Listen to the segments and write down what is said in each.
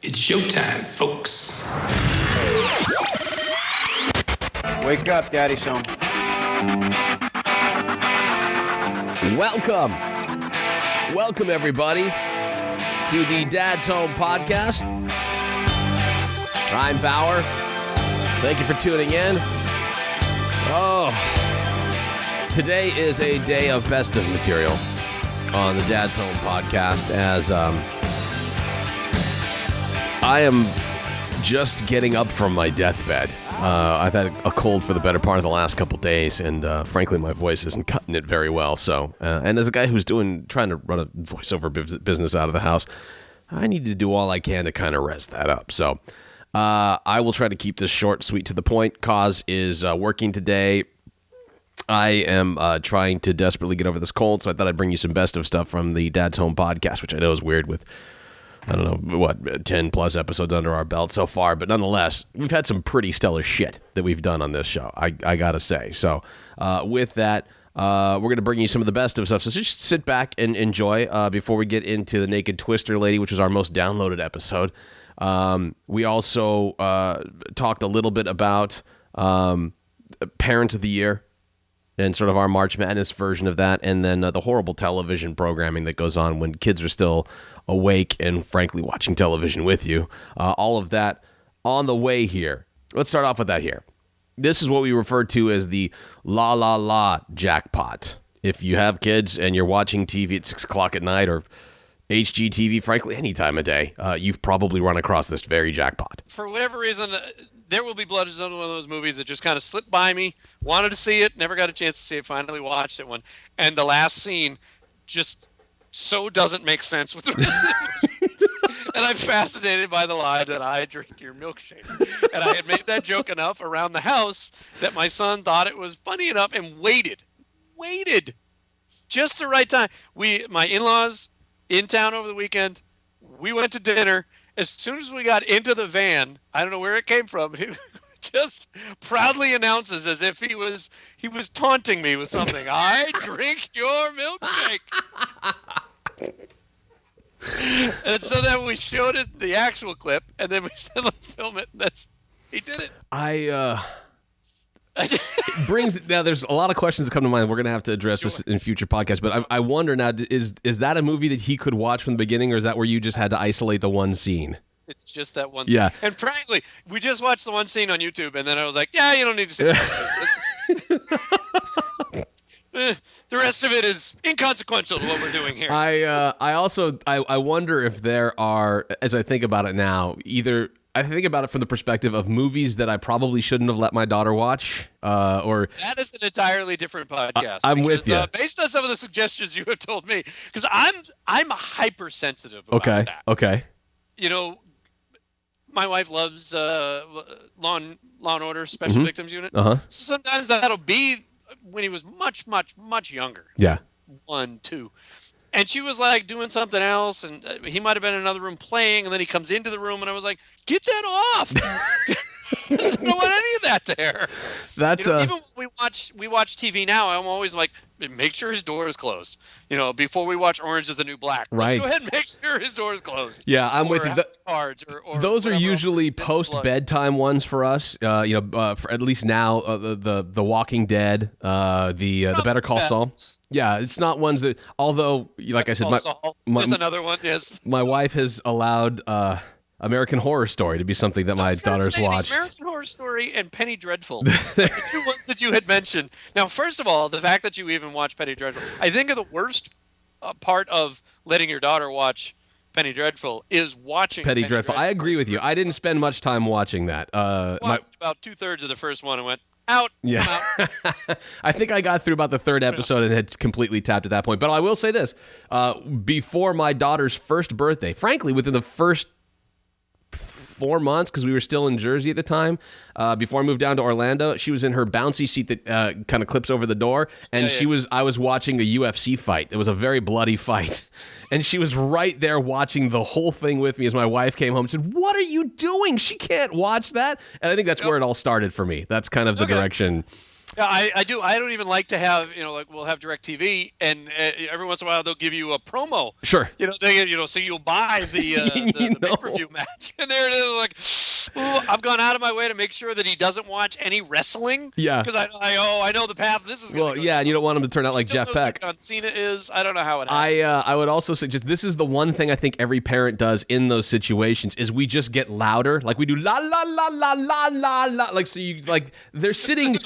It's showtime, folks. Wake up, Daddy's home. Welcome everybody to the Dad's Home podcast. I'm Bauer. Thank you for tuning in. Oh, today is a day of best of material on the Dad's Home podcast, as I am just getting up from my deathbed. I've had a cold for the better part of the last couple days, and frankly, my voice isn't cutting it very well. So, and as a guy who's trying to run a voiceover business out of the house, I need to do all I can to kind of rest that up. So, I will try to keep this short, sweet, to the point. Cause is working today. I am trying to desperately get over this cold, so I thought I'd bring you some best of stuff from the Dad's Home podcast, which I know is weird with, I don't know, 10 plus episodes under our belt so far, but nonetheless, we've had some pretty stellar shit that we've done on this show, I gotta say. So with that, we're going to bring you some of the best of stuff, so just sit back and enjoy before we get into the Naked Twister Lady, which was our most downloaded episode. We also talked a little bit about Parents of the Year, and sort of our March Madness version of that, and then the horrible television programming that goes on when kids are still awake and, frankly, watching television with you. All of that on the way here. Let's start off with that here. This is what we refer to as the LALALA Jackpot. If you have kids and you're watching TV at 6 o'clock at night or HGTV, frankly, any time of day, you've probably run across this very jackpot. For whatever reason, There Will Be Blood is another one of those movies that just kind of slipped by me. Wanted to see it, never got a chance to see it, finally watched it one. And the last scene just so doesn't make sense with the rest of the movie. And I'm fascinated by the line that I drink your milkshake. And I had made that joke enough around the house that my son thought it was funny enough and waited just the right time. My in-laws in town over the weekend, we went to dinner. As soon as we got into the van, I don't know where it came from, he just proudly announces as if he was taunting me with something. I drink your milkshake. And so then we showed it the actual clip, and then we said, let's film it. And he did it. It brings now. There's a lot of questions that come to mind. We're gonna have to address this in future podcasts. But I wonder now: is that a movie that he could watch from the beginning, or is that where you just had to isolate the one scene? It's just that one. Yeah. Scene. And frankly, we just watched the one scene on YouTube, and then I was like, "Yeah, you don't need to see the rest of it is inconsequential to what we're doing here." I also wonder if there are, as I think about it now, either. I think about it from the perspective of movies that I probably shouldn't have let my daughter watch, or that is an entirely different podcast. I'm with you. Based on some of the suggestions you have told me, because I'm hypersensitive about that. Okay. You know, my wife loves Law and Order Special Victims Unit. So sometimes that'll be when he was much, much, much younger. Yeah. 1, 2. And she was like doing something else, and he might have been in another room playing, and then he comes into the room, and I was like, "Get that off! I don't want any of that there." That's even when we watch TV now. I'm always like, make sure his door is closed. You know, before we watch Orange Is the New Black, right? Let's go ahead and make sure his door is closed. Yeah, I'm with you. Cards or those are usually post bedtime ones for us. For at least now, the Walking Dead, the Better Call Saul. Yeah, it's not ones that, although, like I said, there's another one, yes. My wife has allowed American Horror Story to be something that my daughter's watched. American Horror Story and Penny Dreadful, the two ones that you had mentioned. Now, first of all, the fact that you even watch Penny Dreadful, I think of the worst part of letting your daughter watch Penny Dreadful is watching Penny Dreadful. I agree with you. I didn't spend much time watching that. Watched about 2/3 of the first one and went, out. Yeah. I think I got through about the third episode and had completely tapped at that point. But I will say this. Before my daughter's first birthday, frankly, within the first 4 months, because we were still in Jersey at the time, before I moved down to Orlando, she was in her bouncy seat that kind of clips over the door, and I was watching a UFC fight. It was a very bloody fight. And she was right there watching the whole thing with me as my wife came home and said, "What are you doing? She can't watch that." And I think that's where it all started for me. That's kind of the direction Yeah, I do. I don't even like to have, like we'll have DirecTV, and every once in a while they'll give you a promo. Sure. So you'll buy the pay-per-view match, and there it is. Like, ooh, I've gone out of my way to make sure that he doesn't watch any wrestling. Yeah. Because I know the path this is going. Well, yeah, and you don't want him to turn out like Jeff Beck. John Cena is. I don't know how it happens. I would also suggest this is the one thing I think every parent does in those situations is we just get louder, like we do la la la la la la la, like so you like they're sitting.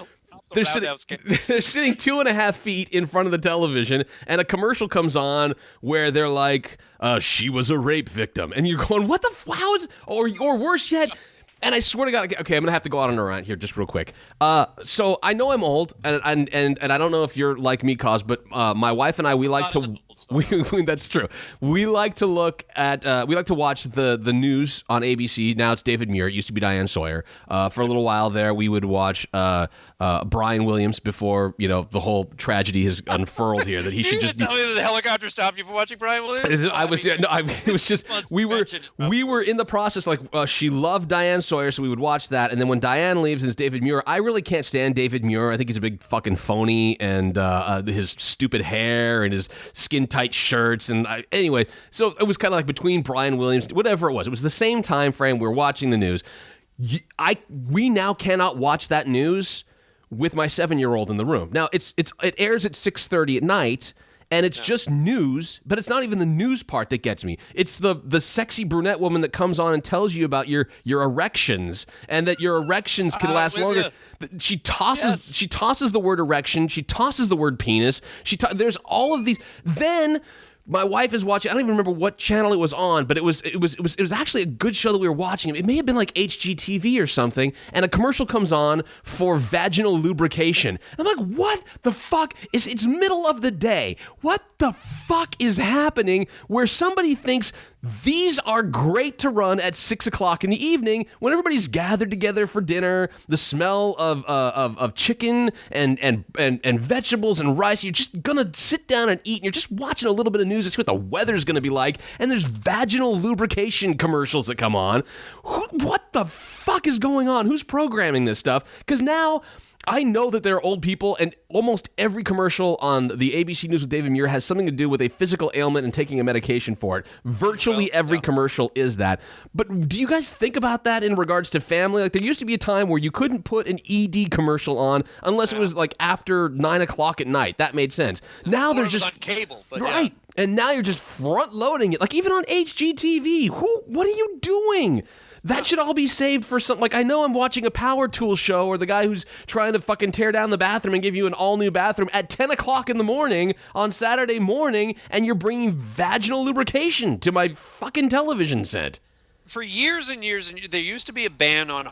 They're sitting 2.5 feet in front of the television, and a commercial comes on where they're like, she was a rape victim. And you're going, what the how is, or worse yet, and I swear to God, okay, I'm going to have to go out on a rant here just real quick. So I know I'm old, and I don't know if you're like me, Cos, but my wife and I, we like to... that's true. We like to look at, we like to watch the news on ABC. Now it's David Muir. It used to be Diane Sawyer. For a little while there, we would watch Brian Williams before, the whole tragedy has unfurled here that he should just be... tell me that the helicopter stopped you for watching Brian Williams? It was just, we were in the process, like, she loved Diane Sawyer, so we would watch that. And then when Diane leaves and it's David Muir, I really can't stand David Muir. I think he's a big fucking phony, and his stupid hair and his skin-tight shirts. And anyway, so it was kind of like between Brian Williams, whatever it was. It was the same time frame. We're watching the news. We now cannot watch that news with my 7-year-old in the room. Now, it airs at 6:30 at night, and it's just news, but it's not even the news part that gets me. It's the sexy brunette woman that comes on and tells you about your erections, and that your erections can last longer. She tosses the word erection. She tosses the word penis. There's all of these. Then my wife is watching. I don't even remember what channel it was on, but it was actually a good show that we were watching. It may have been like HGTV or something. And a commercial comes on for vaginal lubrication. And I'm like, what the fuck it's middle of the day. What the fuck is happening where somebody thinks these are great to run at 6 o'clock in the evening when everybody's gathered together for dinner? The smell of chicken and vegetables and rice. You're just gonna sit down and eat, and you're just watching a little bit of news to see what the weather's gonna be like. And there's vaginal lubrication commercials that come on. What the fuck is going on? Who's programming this stuff? Because now I know that there are old people, and almost every commercial on the ABC News with David Muir has something to do with a physical ailment and taking a medication for it. Virtually every commercial is that. But do you guys think about that in regards to family? Like, there used to be a time where you couldn't put an ED commercial on unless it was like after 9 o'clock at night. That made sense. Now they're just on cable, but right. Yeah. And now you're just front loading it. Like, even on HGTV. What are you doing? That should all be saved for something. Like, I know I'm watching a power tool show, or the guy who's trying to fucking tear down the bathroom and give you an all-new bathroom at 10 o'clock in the morning on Saturday morning, and you're bringing vaginal lubrication to my fucking television set. For years and years, there used to be a ban on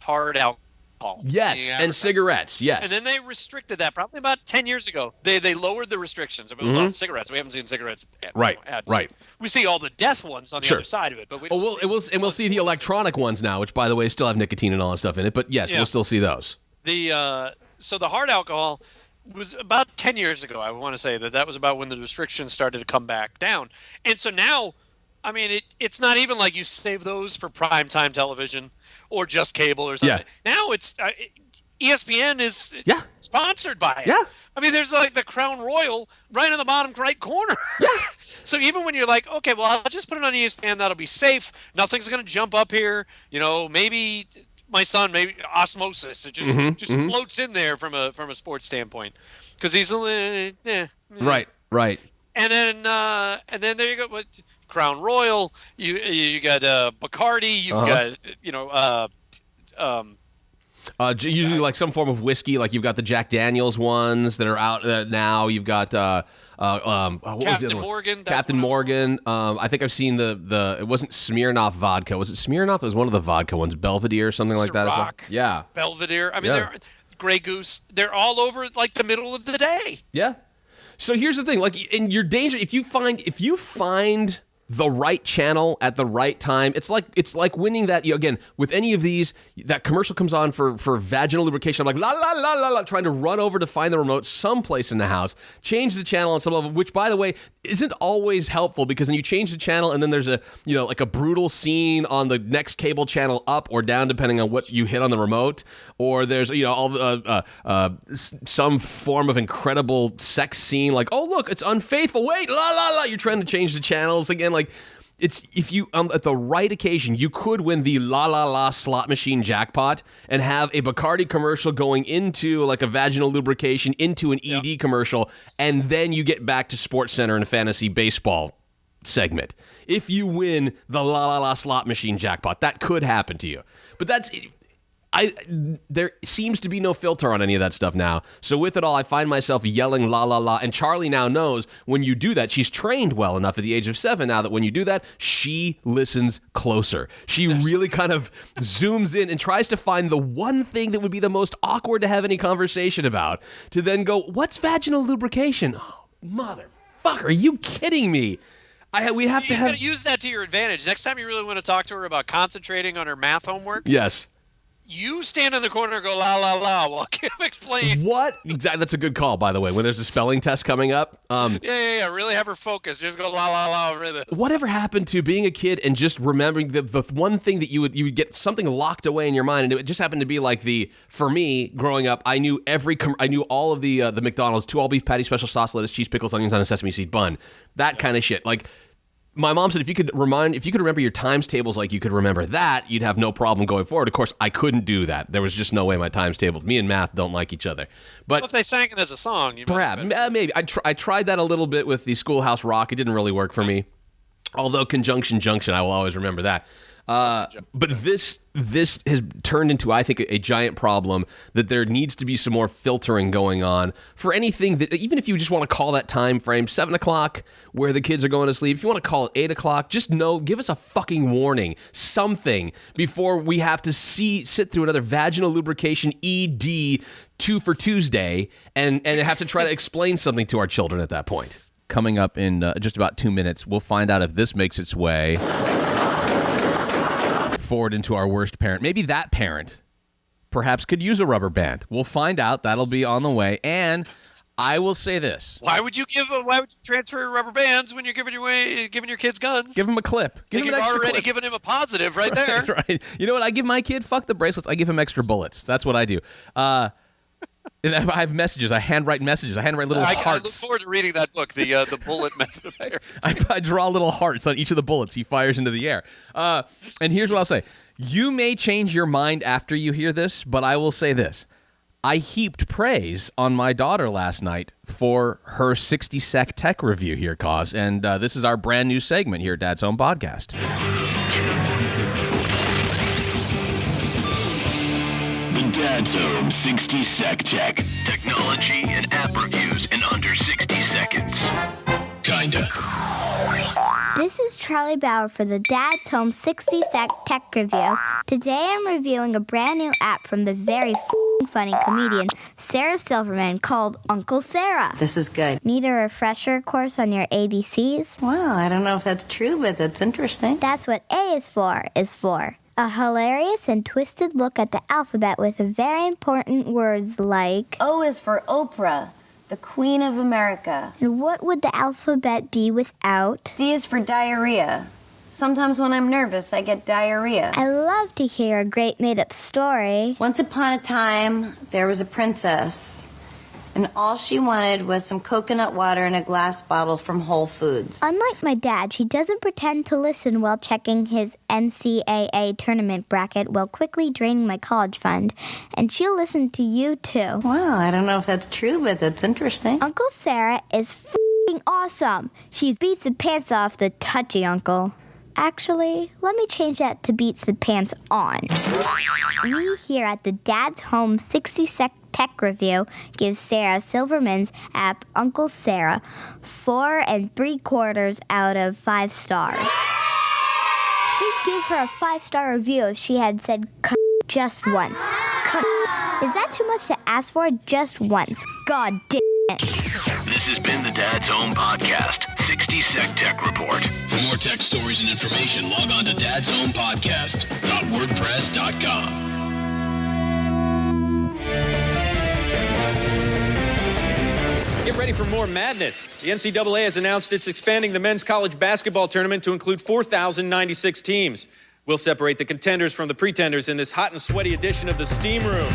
hard alcohol. Yes, and cigarettes, yes. And then they restricted that probably about 10 years ago. They lowered the restrictions. About cigarettes. We haven't seen cigarettes yet. Right. We see all the death ones on the other side of it. But we'll see the electronic ones now, which, by the way, still have nicotine and all that stuff in it. But yes, we'll still see those. So the hard alcohol was about 10 years ago. I want to say that was about when the restrictions started to come back down. And so now, I mean, it's not even like you save those for primetime television or just cable or something. Yeah. Now it's ESPN is sponsored by it. Yeah. I mean, there's like the Crown Royal right in the bottom right corner. Yeah. So even when you're like, okay, well, I'll just put it on ESPN. That'll be safe. Nothing's going to jump up here. Maybe my son, maybe osmosis. It just floats in there from a sports standpoint because he's right. And then there you go. Crown Royal, you got Bacardi, you've got usually like some form of whiskey, like you've got the Jack Daniels ones that are out now. You've got Captain Morgan. Captain Morgan. I think I've seen the it wasn't Smirnoff vodka. Was it Smirnoff? It was one of the vodka ones, Belvedere or something like that. Ciroc, yeah, Belvedere. I mean, they're Grey Goose. They're all over like the middle of the day. Yeah. So here's the thing, like in your danger, if you find the right channel at the right time. It's like winning that, again, with any of these, that commercial comes on for vaginal lubrication. I'm like, la, la, la, la, la, trying to run over to find the remote someplace in the house, change the channel on some level, which, by the way, isn't always helpful because then you change the channel and then there's a, like a brutal scene on the next cable channel up or down, depending on what you hit on the remote. Or there's, some form of incredible sex scene, like, oh, look, it's unfaithful. Wait, la, la, la. You're trying to change the channels again. Like, it's if you at the right occasion, you could win the LALALA slot machine jackpot and have a Bacardi commercial going into like a vaginal lubrication into an ED commercial, and then you get back to SportsCenter and a fantasy baseball segment. If you win the LALALA slot machine jackpot, that could happen to you. But there seems to be no filter on any of that stuff now. So with it all, I find myself yelling la la la. And Charlie now knows when you do that, she's trained well enough at the age of 7 now that when you do that, she listens closer. She really kind of zooms in and tries to find the one thing that would be the most awkward to have any conversation about, to then go, what's vaginal lubrication? Oh, motherfucker, are you kidding me? We have to have... You gotta use that to your advantage. Next time you really want to talk to her about concentrating on her math homework. Yes. You stand in the corner and go, la, la, la, while Kim explains. What? Exactly. That's a good call, by the way, when there's a spelling test coming up. Yeah. Really have her focus. Just go, la, la, la, over this. Whatever happened to being a kid and just remembering the one thing that you would get something locked away in your mind, and it just happened to be like for me, growing up, I knew all of the McDonald's 2 all-beef patty, special sauce, lettuce, cheese, pickles, onions on a sesame seed bun. That kind of shit. Like, my mom said if you could remember your times tables like you could remember that, you'd have no problem going forward. Of course, I couldn't do that. There was just no way my times tables. Me and math don't like each other. But well, if they sang it as a song, you perhaps maybe I tried that a little bit with the Schoolhouse Rock. It didn't really work for me. Although Conjunction Junction, I will always remember that. But this has turned into, I think, a giant problem that there needs to be some more filtering going on for anything that, even if you just want to call that time frame 7 o'clock where the kids are going to sleep, if you want to call it 8 o'clock, just give us a fucking warning, something, before we have to sit through another vaginal lubrication ED 2 for Tuesday and have to try to explain something to our children at that point. Coming up in just about 2 minutes, we'll find out if this makes its way forward into our worst parent. Maybe that parent perhaps could use a rubber band. We'll find out. That'll be on the way. And I will say this. Why would you transfer rubber bands when you're giving your kids guns? Give him a clip. You've already given him a positive right there. Right. You know what I give my kid? Fuck the bracelets. I give him extra bullets. That's what I do. I have messages. I handwrite messages. I handwrite little hearts. I look forward to reading that book, the bullet method. I draw little hearts on each of the bullets he fires into the air. And here's what I'll say. You may change your mind after you hear this, but I will say this. I heaped praise on my daughter last night for her 60-sec tech review here, Cause. And this is our brand new segment here at Dad's Home Podcast. The Dad's Home 60-Sec Tech. Technology and app reviews in under 60 seconds. Kinda. This is Charlie Bauer for the Dad's Home 60-Sec Tech Review. Today I'm reviewing a brand new app from the very funny comedian Sarah Silverman called Uncle Sarah. This is good. Need a refresher course on your ABCs? Well, I don't know if that's true, but that's interesting. That's what A is for. A hilarious and twisted look at the alphabet with very important words like... O is for Oprah, the Queen of America. And what would the alphabet be without? D is for diarrhea. Sometimes when I'm nervous, I get diarrhea. I love to hear a great made-up story. Once upon a time, there was a princess, and all she wanted was some coconut water in a glass bottle from Whole Foods. Unlike my dad, she doesn't pretend to listen while checking his NCAA tournament bracket while quickly draining my college fund. And she'll listen to you, too. Well, I don't know if that's true, but that's interesting. Uncle Sarah is f***ing awesome. She beats the pants off the touchy uncle. Actually, let me change that to beats the pants on. We here at the Dad's Home 60-Sec Tech Review give Sarah Silverman's app Uncle Sarah 4 3/4 out of 5 stars. We'd give her a 5-star review if she had said just once. Is that too much to ask for? Just once. God damn it. This has been the Dad's Home Podcast 60-Sec Tech Report. For more tech stories and information, log on to dadshomepodcast.wordpress.com. Get ready for more madness. The NCAA has announced it's expanding the men's college basketball tournament to include 4,096 teams. We'll separate the contenders from the pretenders in this hot and sweaty edition of the Steam Room.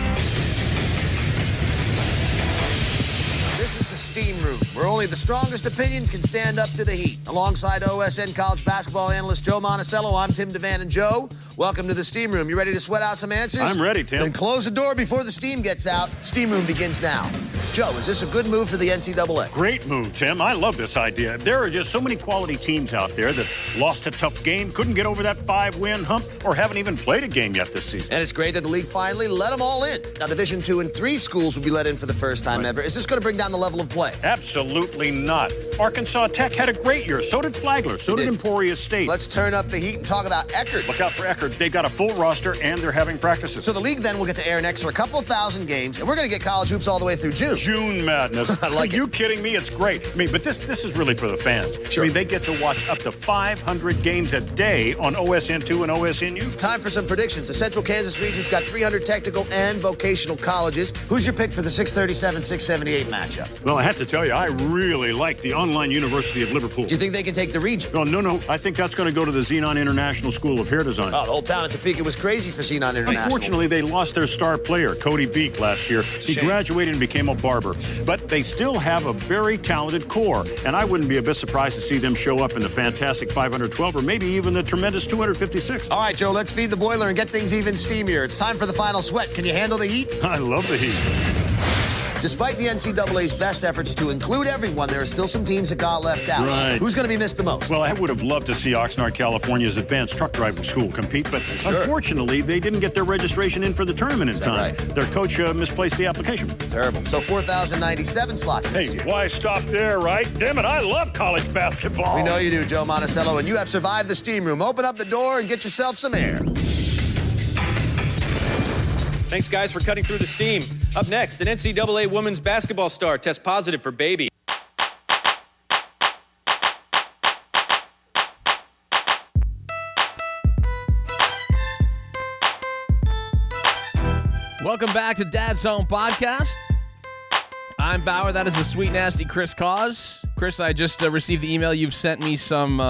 This is the Steam Room, where only the strongest opinions can stand up to the heat. Alongside OSN college basketball analyst Joe Monticello, I'm Tim Devan. And Joe, welcome to the Steam Room. You ready to sweat out some answers? I'm ready, Tim. Then close the door before the steam gets out. Steam Room begins now. Joe, is this a good move for the NCAA? Great move, Tim. I love this idea. There are just so many quality teams out there that lost a tough game, couldn't get over that 5-win hump, or haven't even played a game yet this season. And it's great that the league finally let them all in. Now, Division II and III schools will be let in for the first time ever. Is this going to bring down the level of play? Absolutely not. Arkansas Tech had a great year. So did Flagler. So did Emporia State. Let's turn up the heat and talk about Eckerd. Look out for Eckerd. They got a full roster, and they're having practices. So the league then will get to air an extra couple thousand games, and we're going to get college hoops all the way through June. June madness. I like Are you kidding me? It's great. I mean, but this is really for the fans. Sure. I mean, they get to watch up to 500 games a day on OSN2 and OSNU. Time for some predictions. The Central Kansas region's got 300 technical and vocational colleges. Who's your pick for the 637-678 matchup? Well, I have to tell you, I really like the Online University of Liverpool. Do you think they can take the region? No. I think that's going to go to the Xenon International School of Hair Design. Oh, the whole town at Topeka was crazy for Xenon International. Unfortunately, they lost their star player, Cody Beek, last year. He graduated and became a barber. But they still have a very talented core, and I wouldn't be a bit surprised to see them show up in the fantastic 512 or maybe even the tremendous 256. All right, Joe, let's feed the boiler and get things even steamier. It's time for the final sweat. Can you handle the heat? I love the heat. Despite the NCAA's best efforts to include everyone, there are still some teams that got left out. Right. Who's going to be missed the most? Well, I would have loved to see Oxnard, California's advanced truck driving school compete, but unfortunately, they didn't get their registration in for the tournament in time. Right? Their coach misplaced the application. Terrible. So 4,097 slots next year. Why stop there, right? Damn it, I love college basketball. We know you do, Joe Monticello, and you have survived the steam room. Open up the door and get yourself some air. Thanks, guys, for cutting through the steam. Up next, an NCAA women's basketball star tests positive for baby. Welcome back to Dad's Home Podcast. I'm Bauer. That is the sweet, nasty Chris Cause. Chris, I just received the email. You've sent me some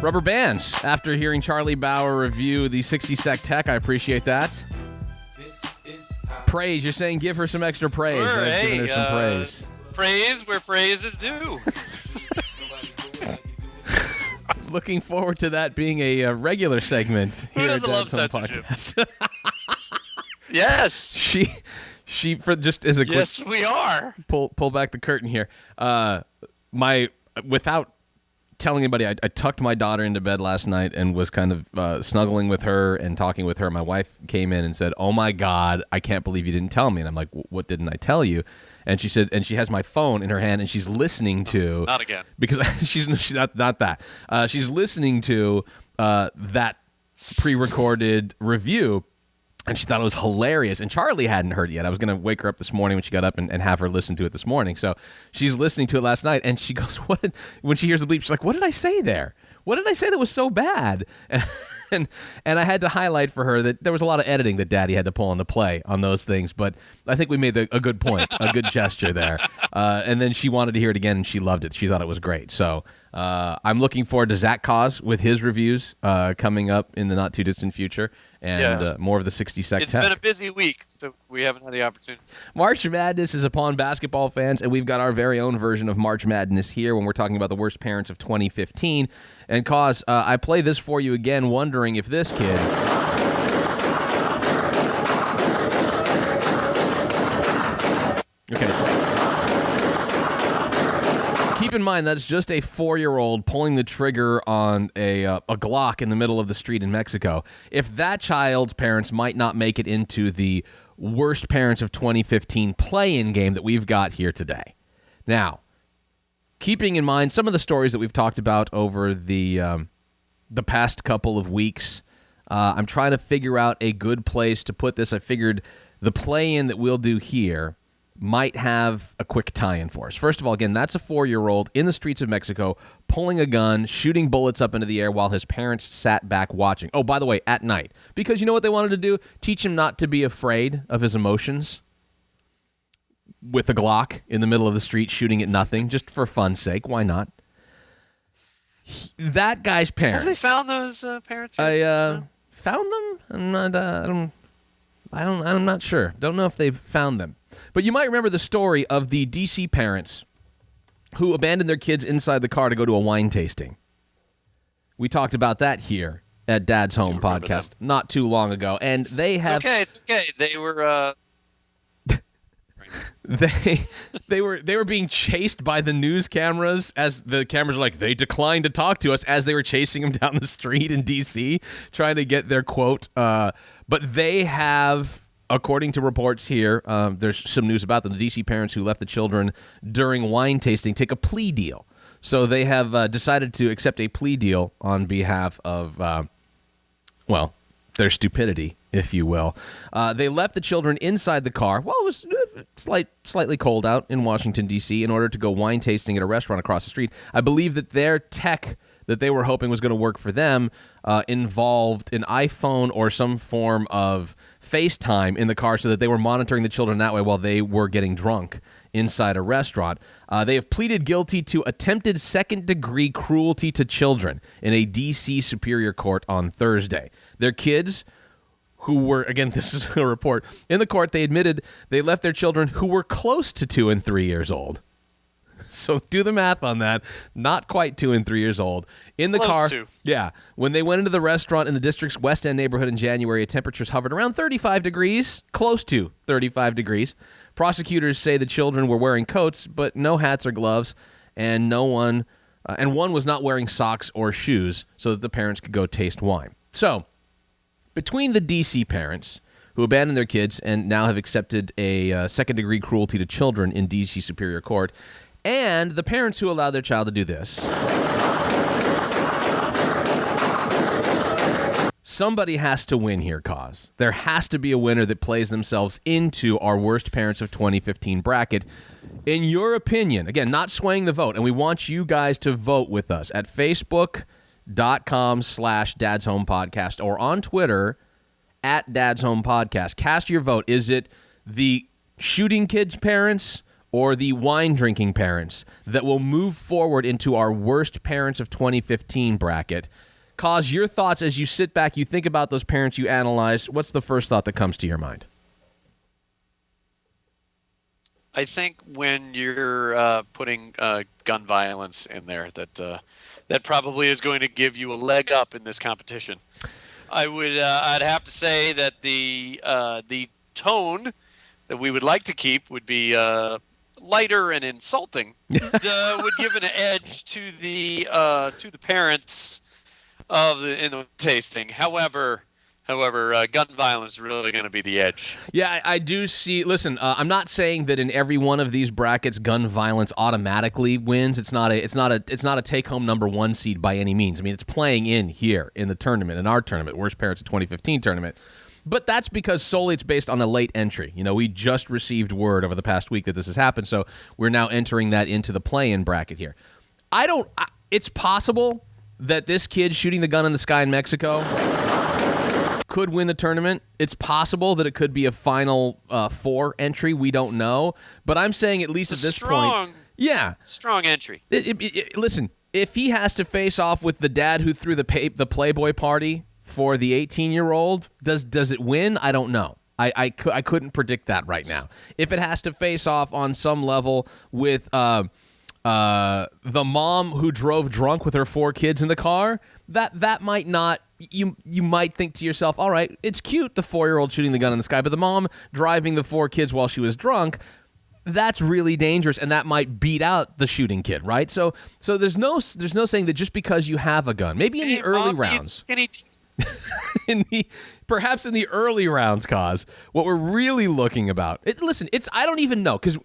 rubber bands after hearing Charlie Bauer review the 60 Sec Tech. I appreciate that. Praise. You're saying give her some extra praise. Sure, I've given her some praise. Praise where praise is due. Looking forward to that being a regular segment Who here at doesn't love Dad's Home censorship? Podcast. Yes. She for just as a quick Yes, we are. pull back the curtain here. Without telling anybody, I tucked my daughter into bed last night and was kind of snuggling with her and talking with her. My wife came in and said, "Oh my God, I can't believe you didn't tell me." And I'm like, "What didn't I tell you?" And she said, and she has my phone in her hand and she's listening to Not again. because she's not that. She's listening to that pre-recorded review. And she thought it was hilarious. And Charlie hadn't heard it yet. I was going to wake her up this morning when she got up and have her listen to it this morning. So she's listening to it last night. And she goes, when she hears the bleep, she's like, "What did I say there? What did I say that was so bad?" And I had to highlight for her that there was a lot of editing that Daddy had to pull into play on those things. But I think we made a good point, a good gesture there. And then she wanted to hear it again, and she loved it. She thought it was great. So I'm looking forward to Zach Cause with his reviews coming up in the not-too-distant future. And more of the 60 Sec Tech. It's been a busy week, so we haven't had the opportunity. March Madness is upon basketball fans, and we've got our very own version of March Madness here when we're talking about the worst parents of 2015. And Cause, I play this for you again, wondering if this kid... Okay. Keep in mind that's just a 4-year-old pulling the trigger on a Glock in the middle of the street in Mexico. If that child's parents might not make it into the worst parents of 2015 play-in game that we've got here today. Now, keeping in mind some of the stories that we've talked about over the past couple of weeks, I'm trying to figure out a good place to put this. I figured the play-in that we'll do here might have a quick tie-in for us. First of all, again, that's a 4-year-old in the streets of Mexico pulling a gun, shooting bullets up into the air while his parents sat back watching. Oh, by the way, at night. Because you know what they wanted to do? Teach him not to be afraid of his emotions. With a Glock in the middle of the street shooting at nothing, just for fun's sake. Why not? That guy's parents. Have they found those parents? I found them? I'm not sure. Don't know if they've found them. But you might remember the story of the DC parents who abandoned their kids inside the car to go to a wine tasting. We talked about that here at Dad's Home podcast not too long ago, and they have. It's okay. They were. They were being chased by the news cameras as the cameras were like, they declined to talk to us as they were chasing them down the street in D.C. trying to get their quote. But they have, according to reports here, there's some news about them. The D.C. parents who left the children during wine tasting take a plea deal. So they have decided to accept a plea deal on behalf of, their stupidity, if you will. They left the children inside the car. Well, it was slightly cold out in Washington, D.C., in order to go wine tasting at a restaurant across the street. I believe that their tech that they were hoping was going to work for them involved an iPhone or some form of FaceTime in the car so that they were monitoring the children that way while they were getting drunk inside a restaurant. They have pleaded guilty to attempted second-degree cruelty to children in a D.C. Superior Court on Thursday. Their kids, who were, again, this is a report, in the court they admitted they left their children who were close to 2 and 3 years old. So do the math on that. Not quite 2 and 3 years old. In the car. Yeah. When they went into the restaurant in the district's West End neighborhood in January, temperatures hovered around 35 degrees, close to 35 degrees. Prosecutors say the children were wearing coats, but no hats or gloves, and one was not wearing socks or shoes so that the parents could go taste wine. So, between the D.C. parents who abandoned their kids and now have accepted a second-degree cruelty to children in D.C. Superior Court, and the parents who allowed their child to do this, somebody has to win here, Cause. There has to be a winner that plays themselves into our Worst Parents of 2015 bracket. In your opinion, again, not swaying the vote, and we want you guys to vote with us at Facebook.com/Dad's Home Podcast or on Twitter at Dad's Home Podcast. Cast your vote. Is it the shooting kids' parents or the wine-drinking parents that will move forward into our Worst Parents of 2015 bracket? Cause, your thoughts as you sit back, you think about those parents you analyze. What's the first thought that comes to your mind? I think when you're putting gun violence in there, that probably is going to give you a leg up in this competition. I'd have to say that the tone that we would like to keep would be lighter and insulting. Would give an edge to the parents in the tasting. However, gun violence is really going to be the edge. Yeah, I do see. Listen, I'm not saying that in every one of these brackets, gun violence automatically wins. It's not a take-home number 1 seed by any means. I mean, it's playing in here in the tournament, in our tournament, Worst Parents of 2015 tournament. But that's because solely it's based on a late entry. You know, we just received word over the past week that this has happened, so we're now entering that into the play-in bracket here. It's possible that this kid shooting the gun in the sky in Mexico could win the tournament. It's possible that it could be a Final Four entry. We don't know. But I'm saying at least at this point. Yeah. Strong entry. Listen, if he has to face off with the dad who threw the Playboy party for the 18-year-old, does it win? I don't know. I couldn't predict that right now. If it has to face off on some level with the mom who drove drunk with her 4 kids in the car, that might not. You might think to yourself, all right, it's cute, the 4-year-old shooting the gun in the sky, but the mom driving the 4 kids while she was drunk, that's really dangerous, and that might beat out the shooting kid, right? So there's no saying that just because you have a gun, maybe in the early rounds, perhaps in the early rounds, Cause, what we're really looking about. I don't even know, because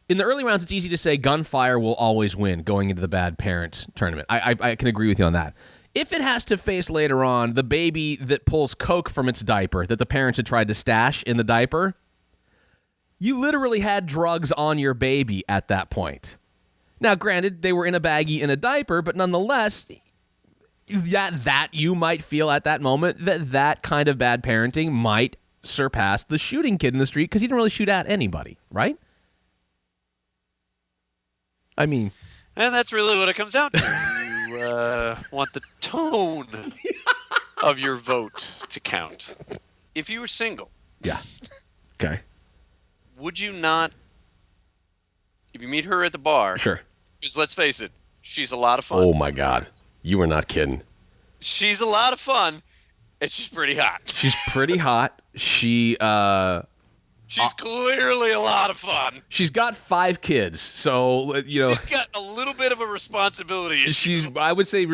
in the early rounds, it's easy to say gunfire will always win going into the bad parent tournament. I can agree with you on that. If it has to face later on the baby that pulls Coke from its diaper that the parents had tried to stash in the diaper, You literally had drugs on your baby at that point. Now, granted, they were in a baggie in a diaper, but nonetheless, that you might feel at that moment that kind of bad parenting might surpass the shooting kid in the street because he didn't really shoot at anybody, right? I mean... And that's really what it comes down to. You want the tone of your vote to count. If you were single... Yeah. Okay. Would you not, if you meet her at the bar, sure, because let's face it, she's a lot of fun. Oh my God, you were not kidding. She's a lot of fun, and she's pretty hot. She's pretty hot. She's clearly a lot of fun. She's got 5 kids, so she's got a little bit of a responsibility issue. I'd say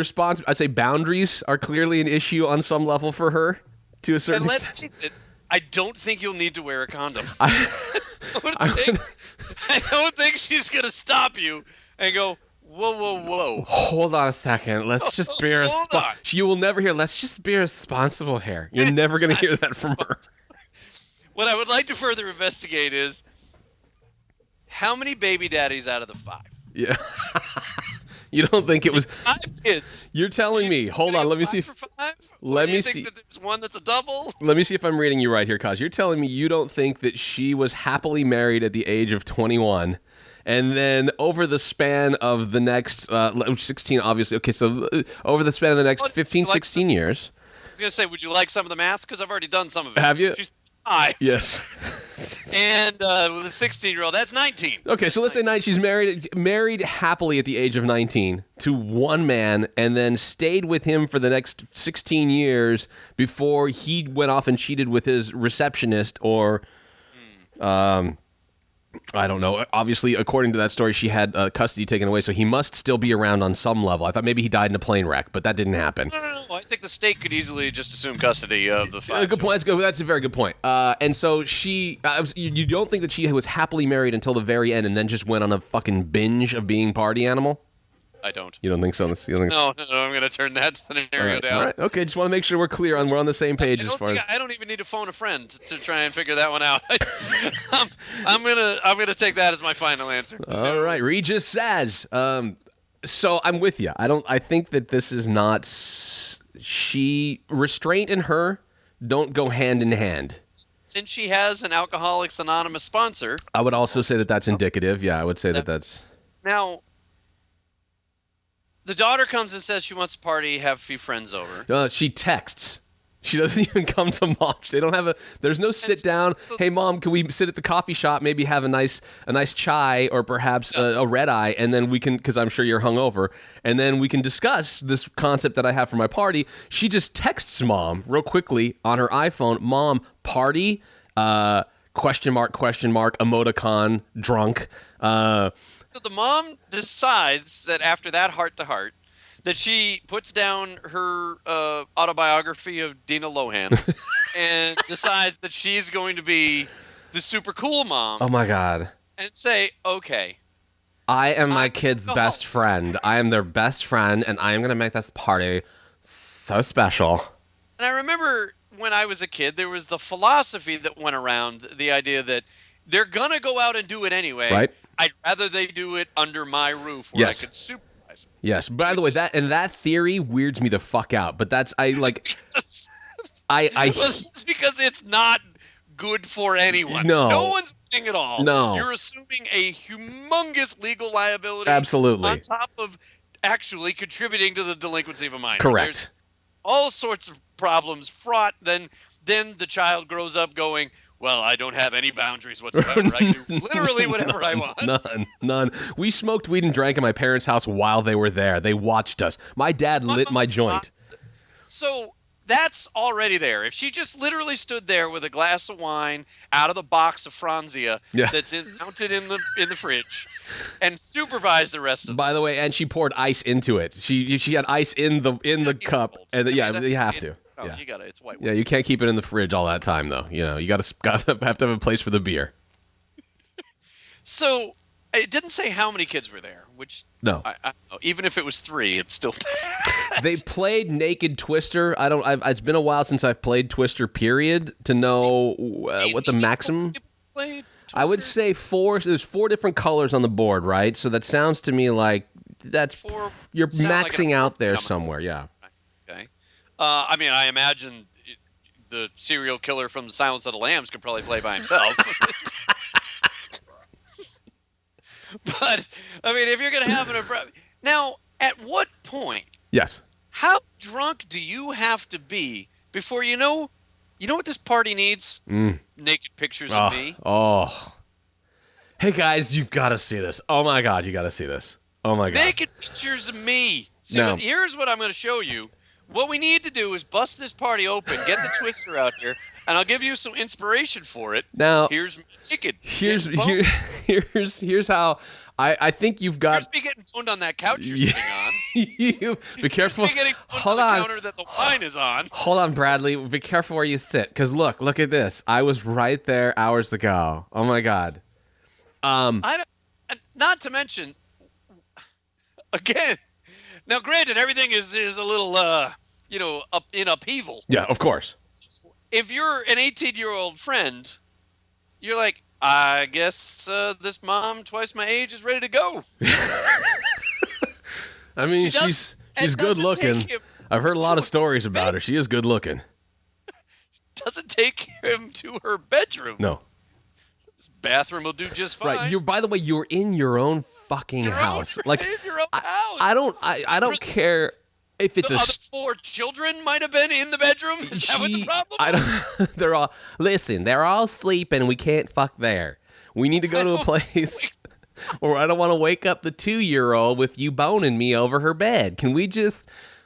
boundaries are clearly an issue on some level for her, to a certain extent. And let's face it, I don't think you'll need to wear a condom. I don't think she's going to stop you and go, whoa. Hold on a second. Let's just be responsible. You will never hear, let's just be responsible here. You're never going to hear that from her. What I would like to further investigate is how many baby daddies out of the 5? Yeah. You don't think it was 5 kids? You're telling me. Hold on. Let me see. Let me see. That there's one that's a double? Let me see if I'm reading you right here, Kaz. You're telling me you don't think that she was happily married at the age of 21, and then over the span of the next 16, obviously. Okay, so over the span of the next 15, 16 years. I was going to say, would you like some of the math? Because I've already done some of it. Have you? She's 5. Yes. And with a 16-year-old, that's 19. Okay, so let's say she's married happily at the age of 19 to one man, and then stayed with him for the next 16 years before he went off and cheated with his receptionist, or I don't know. Obviously, according to that story, she had custody taken away, so he must still be around on some level. I thought maybe he died in a plane wreck, but that didn't happen. No. I think the state could easily just assume custody of the 5. Good point. That's good. That's a very good point. And so you don't think that she was happily married until the very end, and then just went on a fucking binge of being party animal? I don't. You don't think so? No, I'm going to turn that scenario down. All right. Okay, just want to make sure we're clear we're on the same page as far as. I don't even need to phone a friend to try and figure that one out. I'm gonna take that as my final answer. All right, Regis says. So I'm with you. I think that this is not. Restraint and her don't go hand in hand. Since she has an Alcoholics Anonymous sponsor, I would also say that that's indicative. Yeah, I would say that's. Now, the daughter comes and says she wants to party, have a few friends over. She texts. She doesn't even come to mom. They don't have there's no sit down. Hey mom, can we sit at the coffee shop, maybe have a nice chai or perhaps a red eye, and then we can, because I'm sure you're hungover, and then we can discuss this concept that I have for my party. She just texts mom real quickly on her iPhone, mom, party, question mark, emoticon, drunk. So the mom decides that after that heart-to-heart, that she puts down her autobiography of Dina Lohan and decides that she's going to be the super cool mom. Oh, my God. And say, okay. I am my kid's best friend. I am their best friend, and I am going to make this party so special. And I remember when I was a kid, there was the philosophy that went around, the idea that they're going to go out and do it anyway. Right. I'd rather they do it under my roof where I could supervise it. Yes. By the way, that theory weirds me the fuck out. But that's Well, it's because it's not good for anyone. No one's winning at all. No. You're assuming a humongous legal liability. Absolutely. On top of actually contributing to the delinquency of a minor. Correct. There's all sorts of problems fraught. Then the child grows up going, well, I don't have any boundaries whatsoever. I can do literally whatever I want. None. We smoked weed and drank at my parents' house while they were there. They watched us. My dad lit my joint. So that's already there. If she just literally stood there with a glass of wine out of the box of Franzia that's mounted in the fridge and supervised the rest of it. By the way, and she poured ice into it. She had ice in the cup, and you have to. Oh, you got it. It's white. Yeah, you can't keep it in the fridge all that time, though. You know, you have to have a place for the beer. So it didn't say how many kids were there, which no, I don't know. Even if it was 3, it's still. They played Naked Twister. It's been a while since I've played Twister. Period. To know what the maximum. I would say 4. There's 4 different colors on the board, right? So that sounds to me like you're maxing out there somewhere. Yeah. Okay. I mean, I imagine the serial killer from Silence of the Lambs could probably play by himself. But I mean, if you're going to have now, at what point? Yes. How drunk do you have to be before you know what this party needs? Naked pictures of me. Oh. Hey guys, you've got to see this. Oh my God, you got to see this. Oh my God. Naked pictures of me. See, No. here's what I'm going to show you. What we need to do is bust this party open, get the twister out here, and I'll give you some inspiration for it. Now, here's me naked. Here's how I think you've got. Here's me getting boned on that couch you're sitting on. You be careful. Here's me getting boned Hold on on. the counter that the wine is on. Hold on, Bradley. Be careful where you sit, because look at this. I was right there hours ago. Oh my God. Not to mention, again. Now, granted, everything is a little, up in upheaval. Yeah, of course. If you're an 18-year-old friend, you're like, I guess this mom twice my age is ready to go. I mean, she's good looking. I've heard a lot of stories about her. She is good looking. Doesn't take him to her bedroom. No. This bathroom will do just fine. Right. By the way, you're in your own fucking house. Like in your own house. I don't care if it's the other 4 children might have been in the bedroom. Is that what the problem is? They're all sleeping. We can't fuck there. We need to go to a place or I don't want to wake up the 2-year-old with you boning me over her bed. Can we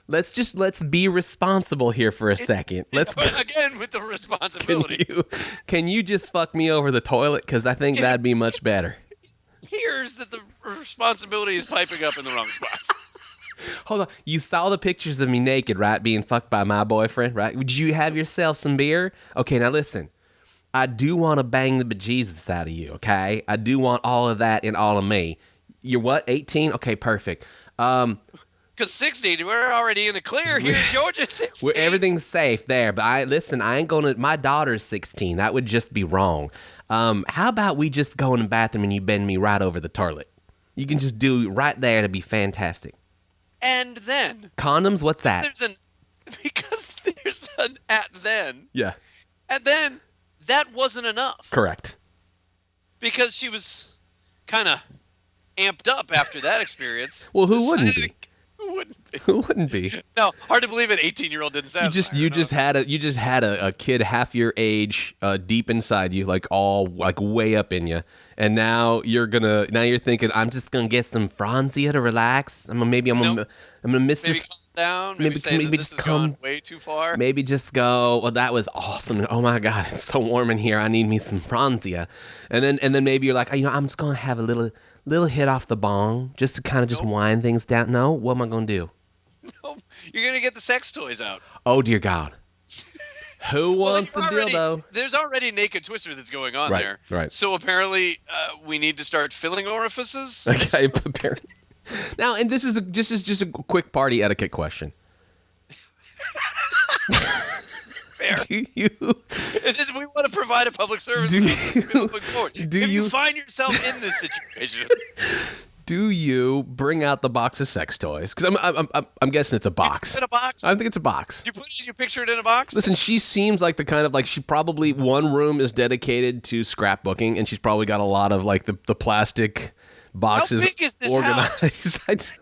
let's be responsible here for a second. Again with the responsibility. Can you just fuck me over the toilet? Because I think that'd be much better. Here's that the responsibility is piping up in the wrong spots. Hold on. You saw the pictures of me naked, right? Being fucked by my boyfriend, right? Would you have yourself some beer? Okay, now listen. I do want to bang the bejesus out of you, okay? I do want all of that in all of me. You're what, 18? Okay, perfect. Because 16, we're already in the clear here. Georgia's 16. Everything's safe there. But I ain't going to, my daughter's 16. That would just be wrong. How about we just go in the bathroom and you bend me right over the toilet? You can just do right there to be fantastic. And then. Condoms, what's that? Because there's an at then. Yeah. And then that wasn't enough. Correct. Because she was kind of amped up after that experience. Well, who wouldn't be? Who wouldn't be? No, hard to believe an 18-year-old didn't sound. You just had a kid half your age deep inside you, like all like way up in you, and now you're thinking I'm just gonna get some Franzia to relax. I'm gonna miss maybe this. calm down. Maybe this has gone way too far. Maybe just go. Well, that was awesome. Oh my God, it's so warm in here. I need me some Franzia, and then maybe you're like, I'm just gonna have a little hit off the bong just to kind of just wind things down. No, what am I gonna do? No, you're gonna get the sex toys out. Oh dear God. Who wants the dildo? There's already naked twister that's going on there. Right. So apparently, we need to start filling orifices. Okay. Apparently. Now, and this is just a quick party etiquette question. Fair. Do you? We want to provide a public service. If you find yourself in this situation, do you bring out the box of sex toys? Because I'm guessing it's a box. Is it a box? I think it's a box. You picture it in a box? Listen, she seems like the kind of she probably one room is dedicated to scrapbooking, and she's probably got a lot of the plastic boxes. How big is this organized. house?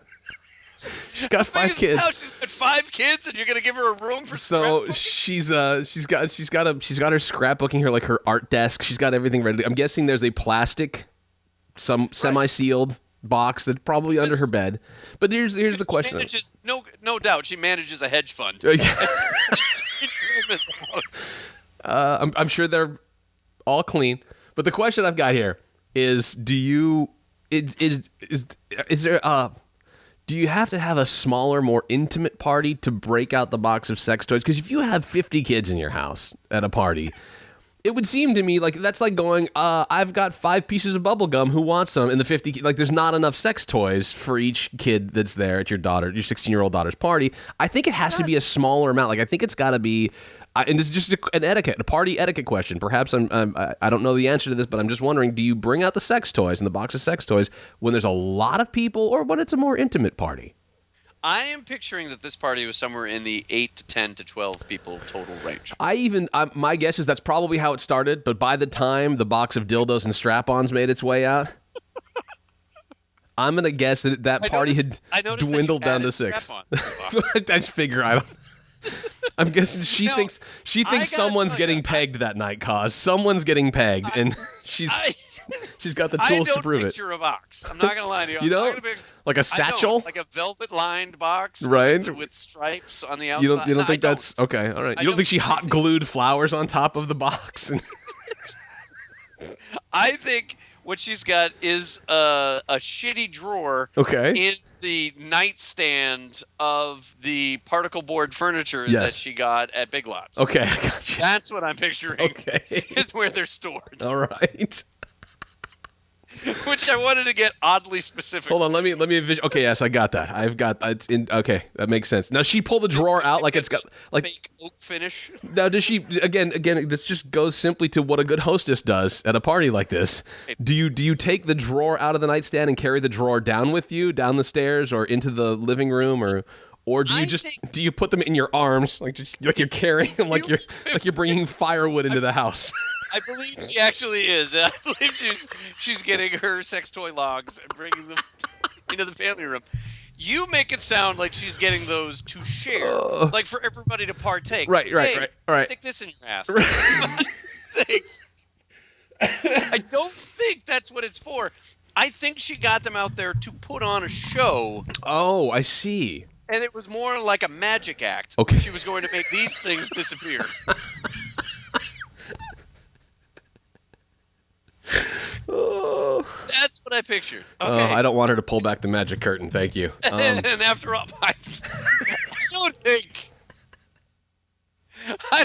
She's got 5 kids. She's got 5 kids, and you're gonna give her a room for so scrapbooking? she's got her scrapbooking, her art desk. She's got everything ready. I'm guessing there's a plastic, semi-sealed box that's probably under her bed. But here's the question. No doubt, she manages a hedge fund. I'm sure they're all clean. But the question I've got here is: do you have to have a smaller, more intimate party to break out the box of sex toys? Because if you have 50 kids in your house at a party, it would seem to me like that's like going, I've got 5 pieces of bubble gum. Who wants some? And the 50, there's not enough sex toys for each kid that's there at your 16-year-old daughter's party. I think it has to be a smaller amount. I think it's got to be, and this is just a party etiquette question. Perhaps I don't know the answer to this, but I'm just wondering: do you bring out the sex toys and the box of sex toys when there's a lot of people, or when it's a more intimate party? I am picturing that this party was somewhere in the 8 to 10 to 12 people total range. My guess is that's probably how it started, but by the time the box of dildos and strap-ons made its way out, I'm going to guess that party had dwindled down to 6. I just figure I'm guessing she thinks someone's getting pegged that night, Cause. Someone's getting pegged, and she's got the tools to prove it. I don't picture a box. I'm not going to lie to you. You know? Like a satchel? Like a velvet-lined box right? with stripes on the outside. You don't think that's... Okay, all right. You don't think she hot-glued flowers on top of the box? I think what she's got is a shitty drawer in the nightstand of the particle board furniture that she got at Big Lots. Okay, I got you. That's what I'm picturing is where they're stored. All right. Which I wanted to get oddly specific. Hold on, let me envision. Okay, yes, I got that. Okay, that makes sense. Now she pulled the drawer out like it's got like fake oak finish. Now does she again? This just goes simply to what a good hostess does at a party like this. Do you take the drawer out of the nightstand and carry the drawer down with you down the stairs or into the living room or do you do you put them in your arms like you're carrying them like you're bringing firewood into the house? I believe she actually is. I believe she's getting her sex toy logs and bringing them into the family room. You make it sound like she's getting those to share, like for everybody to partake. Right. Stick this in your ass. I don't think that's what it's for. I think she got them out there to put on a show. Oh, I see. And it was more like a magic act. Okay. She was going to make these things disappear. That's what I pictured. Okay. I don't want her to pull back the magic curtain. Thank you. And after all, I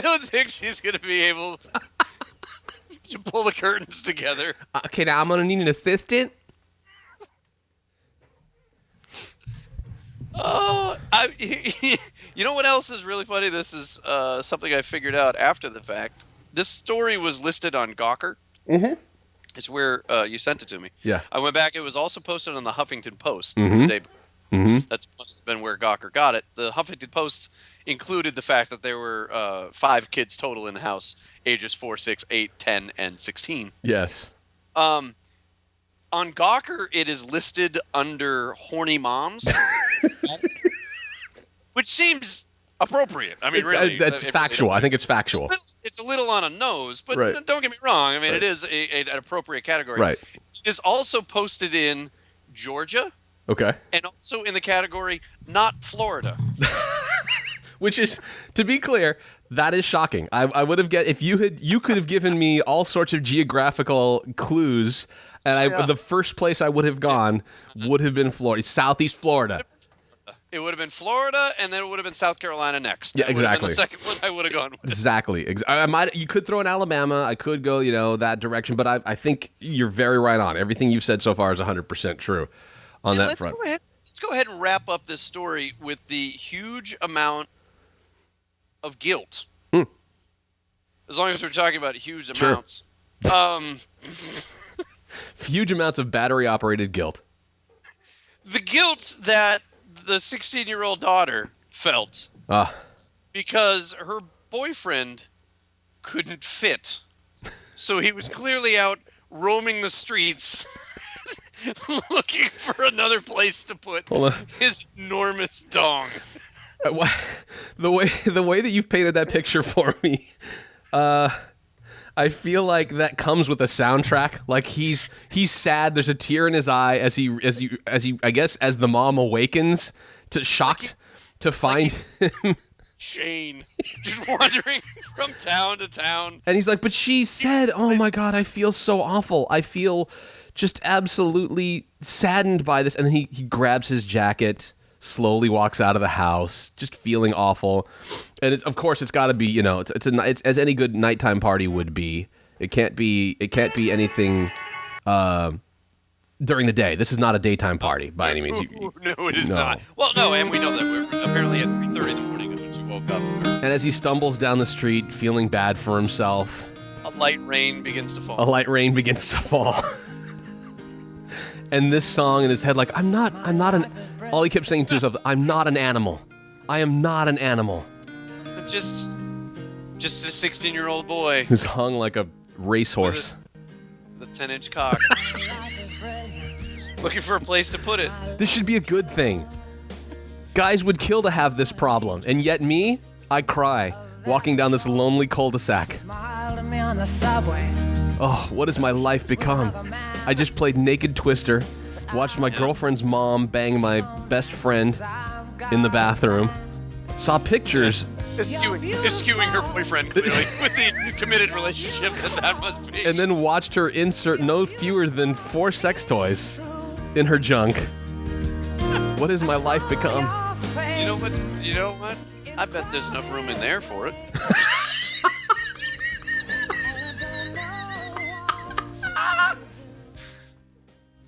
don't think she's going to be able to pull the curtains together. Okay, now I'm going to need an assistant. Oh, you know what else is really funny? This is something I figured out after the fact. This story was listed on Gawker. Mm-hmm. It's where you sent it to me. Yeah. I went back. It was also posted on the Huffington Post Mm-hmm. the day before. Mm-hmm. That must have been where Gawker got it. The Huffington Post included the fact that there were 5 kids total in the house, ages 4, 6, 8, 10, and 16. Yes. On Gawker, it is listed under horny moms, which seems appropriate. I mean, really. That's factual. I think it's factual. It's a little on a nose, but right. Don't get me wrong. I mean, it is an appropriate category. Right. It is also posted in Georgia. Okay. And also in the category not Florida. Which is, to be clear, that is shocking. I would have if you could have given me all sorts of geographical clues, and the first place I would have gone would have been Florida, Southeast Florida. It would have been Florida, and then it would have been South Carolina next. Yeah, exactly. The second one I would have gone with. Exactly. You could throw in Alabama. I could go, that direction, but I think you're very right on. Everything you've said so far is 100% true on that front. Let's go ahead and wrap up this story with the huge amount of guilt. As long as we're talking about huge amounts. Huge amounts of battery-operated guilt. The guilt that the 16-year-old daughter felt because her boyfriend couldn't fit. So he was clearly out roaming the streets looking for another place to put his enormous dong. The way that you've painted that picture for me, I feel like that comes with a soundtrack. Like he's sad. There's a tear in his eye as he I guess as the mom awakens shocked to find him. Shane just wandering from town to town. And he's like, but she said, oh my God, I feel so awful. I feel just absolutely saddened by this. And then he grabs his jacket, slowly walks out of the house, just feeling awful. And of course it's got to be, it's as any good nighttime party would be. It can't be anything during the day. This is not a daytime party by any means. No, it is not. Well, no, and we know that we're apparently at 3:30 in the morning is when she woke up. And as he stumbles down the street, feeling bad for himself, A light rain begins to fall. And this song in his head, like, I'm not all he kept saying to himself, I'm not an animal. I am not an animal. Just a 16-year-old boy Who's hung like a racehorse. with a 10-inch cock. Just looking for a place to put it. This should be a good thing. Guys would kill to have this problem, and yet me, I cry, walking down this lonely cul-de-sac. Oh, what has my life become? I just played Naked Twister, watched my girlfriend's mom bang my best friend in the bathroom, saw pictures. Eschewing her boyfriend, clearly, with the committed relationship that must be. And then watched her insert no fewer than 4 sex toys in her junk. What has my life become? You know what? I bet there's enough room in there for it.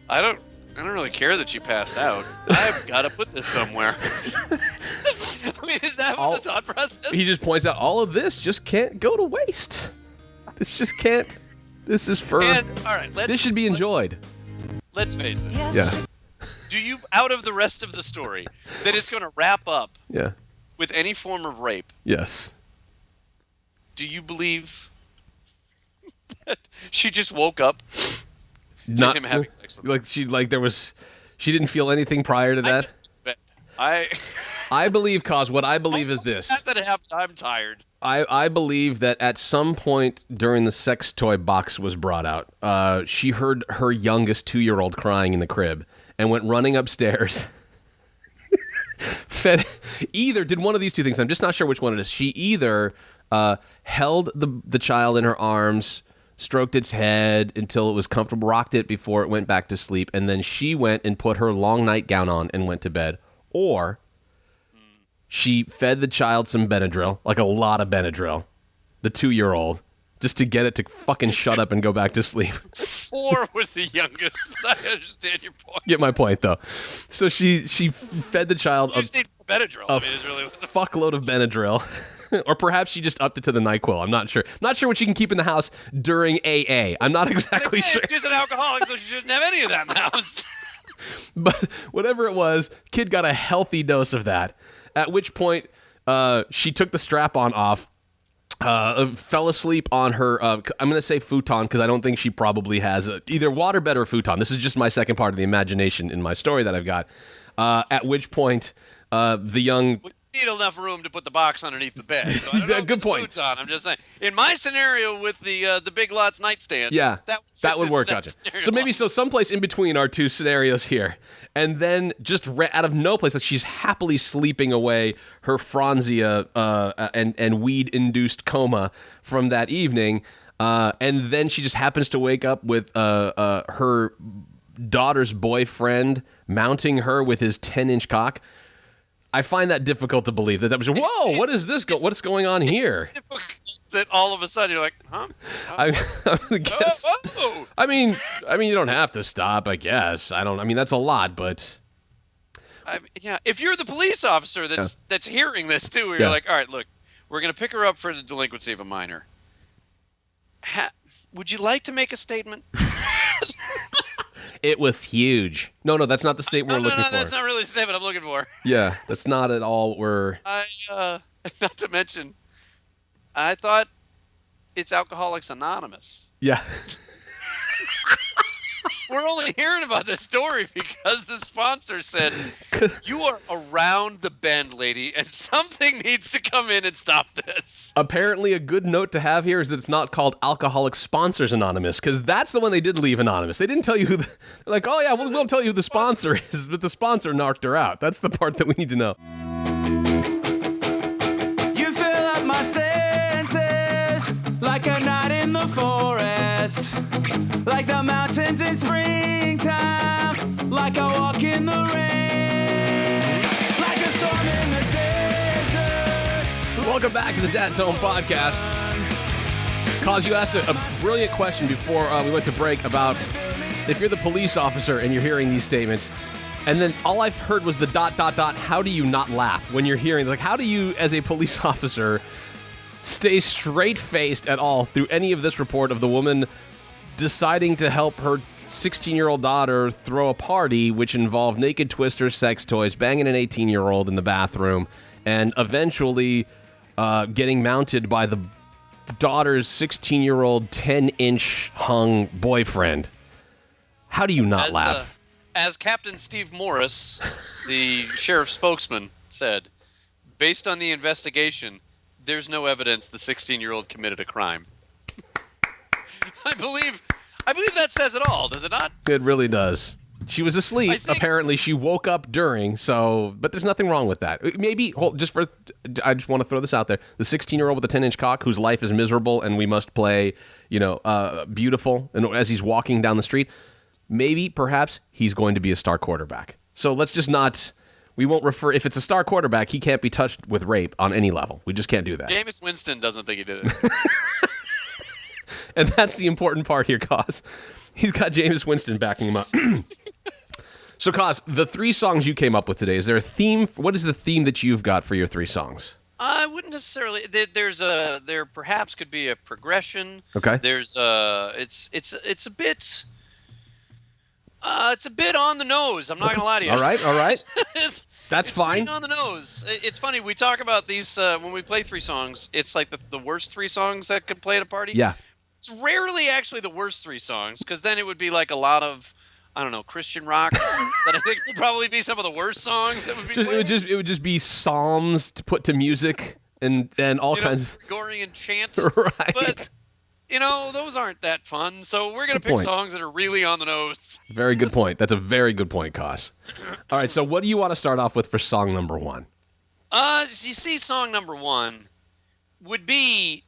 I don't really care that she passed out. I've got to put this somewhere. I mean, is that what the thought process? He just points out all of this just can't go to waste. This just can't. This is for. And, all right, this should be enjoyed. Let's face it. Yeah. Do you, out of the rest of the story, that it's going to wrap up Yeah. with any form of rape? Yes. Do you believe that she just woke up to him having sex with her? She didn't feel anything prior to that. I believe, Cause, what I believe is this. Not that it happened, I'm tired. I believe that at some point during the sex toy box was brought out, she heard her youngest 2-year-old crying in the crib and went running upstairs. Either did one of these two things. I'm just not sure which one it is. She either held the child in her arms, stroked its head until it was comfortable, rocked it before it went back to sleep, and then she went and put her long nightgown on and went to bed. Or she fed the child some Benadryl, like a lot of Benadryl, the 2-year-old, just to get it to fucking shut up and go back to sleep. 4 was the youngest, but I understand your point. Get my point, though. So she fed the child You just need Benadryl. a fuckload of Benadryl. Or perhaps she just upped it to the NyQuil. I'm not sure. Not sure what she can keep in the house during AA. I'm not exactly sure. She's an alcoholic, so she shouldn't have any of that in the house. But whatever it was, kid got a healthy dose of that. At which point, she took the strap-on off, fell asleep on her, I'm going to say futon, because I don't think she probably has either waterbed or futon. This is just my second part of the imagination in my story that I've got. At which point, the young... We need enough room to put the box underneath the bed. So I don't know Good point. Boots on. I'm just saying. In my scenario with the Big Lots nightstand, yeah, that would work. Gotcha. So maybe someplace in between our two scenarios here, and then just out of no place, like she's happily sleeping away her Franzia and weed-induced coma from that evening, and then she just happens to wake up with her daughter's boyfriend mounting her with his 10-inch cock. I find that difficult to believe that was. Whoa! What is this? What's going on here? That all of a sudden you're like, huh? I guess. Oh. I mean, you don't have to stop. I guess. I don't. I mean, that's a lot, but. Yeah. If you're the police officer that's hearing this too, where you're like, all right, look, we're gonna pick her up for the delinquency of a minor. Would you like to make a statement? It was huge. No, that's not the statement we're looking for. No, that's not really the statement I'm looking for. Yeah, that's not at all what we're... Not to mention, I thought it's Alcoholics Anonymous. Yeah. We're only hearing about this story because the sponsor said, you are around the bend, lady, and something needs to come in and stop this. Apparently, a good note to have here is that it's not called Alcoholics Sponsors Anonymous, because that's the one they did leave anonymous. They didn't tell you who... They're like, oh yeah, we'll tell you who the sponsor is, but the sponsor knocked her out. That's the part that we need to know. You fill up my senses like a night in the forest. Like the mountains in springtime, like a walk in the rain, like a storm in the desert. Welcome back to the Dad's Home Podcast. Cause you asked a brilliant question before we went to break about if you're the police officer and you're hearing these statements, And then all I've heard was the ... How do you not laugh when you're hearing, like, how do you, as a police officer, stay straight-faced at all through any of this report of the woman deciding to help her 16-year-old daughter throw a party which involved naked twisters, sex toys, banging an 18-year-old in the bathroom, and eventually getting mounted by the daughter's 16-year-old 10-inch hung boyfriend? How do you not laugh? As Captain Steve Morris, the sheriff's spokesman, said, based on the investigation, there's no evidence the 16-year-old committed a crime. I believe that says it all, does it not? It really does. She was asleep. Apparently, she woke up during. But there's nothing wrong with that. Maybe I just want to throw this out there: the 16-year-old with the 10-inch cock, whose life is miserable, and we must play, beautiful. And as he's walking down the street, maybe, perhaps, he's going to be a star quarterback. So let's just not. We won't refer. If it's a star quarterback, he can't be touched with rape on any level. We just can't do that. Jameis Winston doesn't think he did it. And that's the important part here, Cos. He's got Jameis Winston backing him up. So, Cos, the 3 songs you came up with today, is there a theme? What is the theme that you've got for your 3 songs? I wouldn't necessarily. There perhaps could be a progression. Okay. It's a bit. It's a bit on the nose. I'm not gonna lie to you. All right. That's fine. It's on the nose. It's funny. We talk about these when we play 3 songs. It's like the worst 3 songs that could play at a party. Yeah. It's rarely actually the worst 3 songs, because then it would be like a lot of, I don't know, Christian rock that I think would probably be some of the worst songs that would be played. It would just be psalms to put to music and all kinds of Gregorian chant. Right. But those aren't that fun. So we're gonna pick songs that are really on the nose. Very good point. That's a very good point, Cos. All right. So what do you want to start off with for song number 1? You see, song number 1 would be.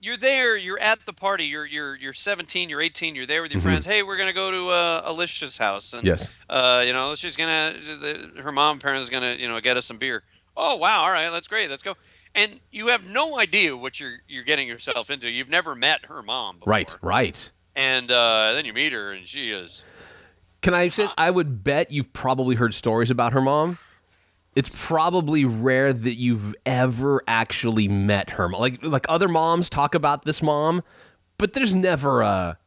You're there. You're at the party. You're 17. You're 18. You're there with your friends. Hey, we're gonna go to Alicia's house, and yes, she's her mom and parents is gonna get us some beer. Oh wow! All right, that's great. Let's go. And you have no idea what you're getting yourself into. You've never met her mom before. Right. And then you meet her, and she is. Can I say? I would bet you've probably heard stories about her mom. It's probably rare that you've ever actually met her. Like other moms talk about this mom, but there's never a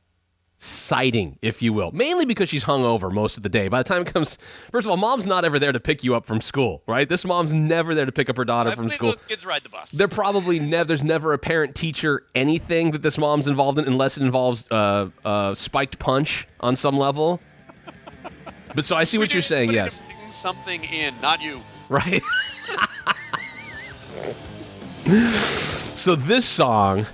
sighting, if you will. Mainly because she's hungover most of the day. By the time it comes, first of all, mom's not ever there to pick you up from school, right? This mom's never there to pick up her daughter from school. Those kids ride the bus. They're probably there's never a parent-teacher anything that this mom's involved in, unless it involves spiked punch on some level. But so I see what you're saying. Yes, something in, not you. Right. So this song,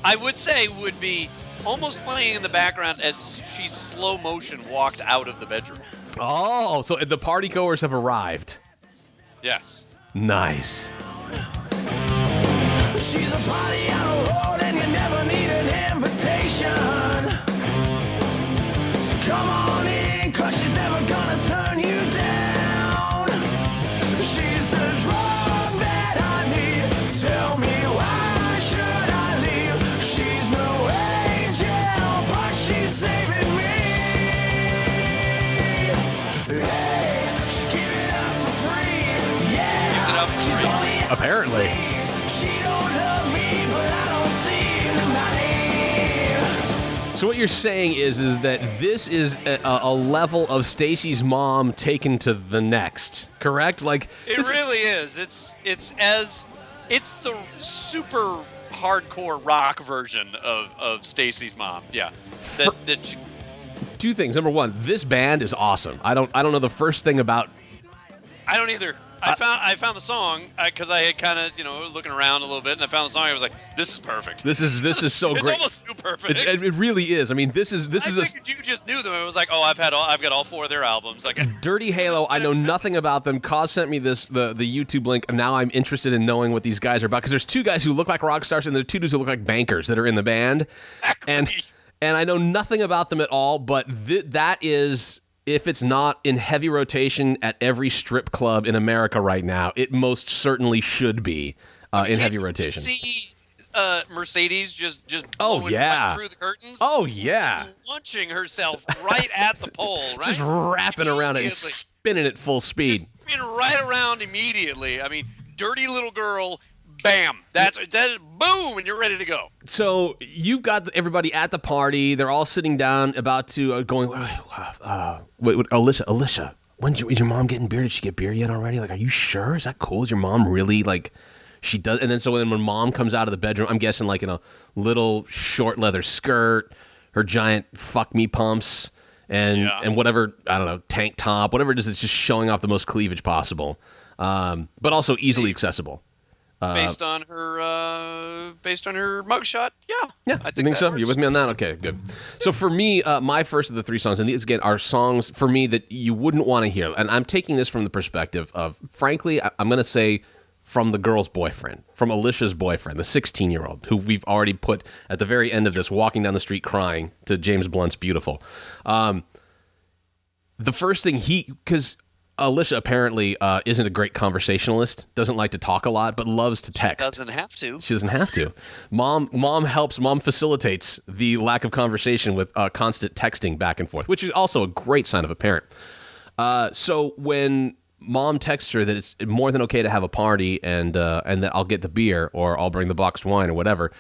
I would say, would be almost playing in the background as she slow motion walked out of the bedroom. Oh, so the partygoers have arrived. Yes. Nice. She's a party on a road and you never need an invitation. So come on in, 'cause she's never gonna turn you down. She's the drug that I need. Tell me, why should I leave? She's no angel, but she's saving me. Hey, she give it up for free. Yeah, Gives it up for she's free. only Apparently. she don't love me, but I don't see the money. So what you're saying is that this is a level of Stacy's mom taken to the next, correct? Like it really is. It's the super hardcore rock version of Stacy's mom. Yeah. Two things. Number one, this band is awesome. I don't know the first thing about. I don't either. I found the song because I had kind of looking around a little bit, and I found the song. I was like, "This is perfect. This is so it's great. It's almost too perfect. It really is. I mean, this is. I figured you just knew them. It was like, oh, I've got all 4 of their albums. Like Dirty Halo. I know nothing about them. Cause sent me the YouTube link, and now I'm interested in knowing what these guys are about. Because there's 2 guys who look like rock stars, and there are 2 dudes who look like bankers that are in the band. Exactly. And I know nothing about them at all. But that is. If it's not in heavy rotation at every strip club in America right now, it most certainly should be in heavy rotation. See Mercedes just Oh, blowing yeah. right through the curtains. Oh, yeah. Launching herself right at the pole, right? Just wrapping around it and Immediately. spinning at full speed. Just spin right around immediately. I mean, dirty little girl, bam. That's boom, and you're ready to go. So you've got everybody at the party. They're all sitting down, about to going. Alicia, is your mom getting beer? Did she get beer yet already? Like, are you sure? Is that cool? Is your mom really like? She does. And then when mom comes out of the bedroom, I'm guessing like in a little short leather skirt, her giant fuck me pumps, and whatever, I don't know, tank top, whatever it is, it's just showing off the most cleavage possible, but also easily accessible. Based on her mugshot, yeah. I think so. You're with me on that? Okay, good. So for me, my first of the three songs, and these again are songs for me that you wouldn't want to hear, and I'm taking this from the perspective of, frankly, I'm going to say from the girl's boyfriend, from Alicia's boyfriend, the 16-year-old, who we've already put at the very end of this, walking down the street crying to James Blunt's Beautiful. The first thing because Alicia apparently isn't a great conversationalist, doesn't like to talk a lot, but loves to text. She doesn't have to. Mom facilitates the lack of conversation with constant texting back and forth, which is also a great sign of a parent. So when mom texts her that it's more than okay to have a party and that I'll get the beer or I'll bring the boxed wine or whatever.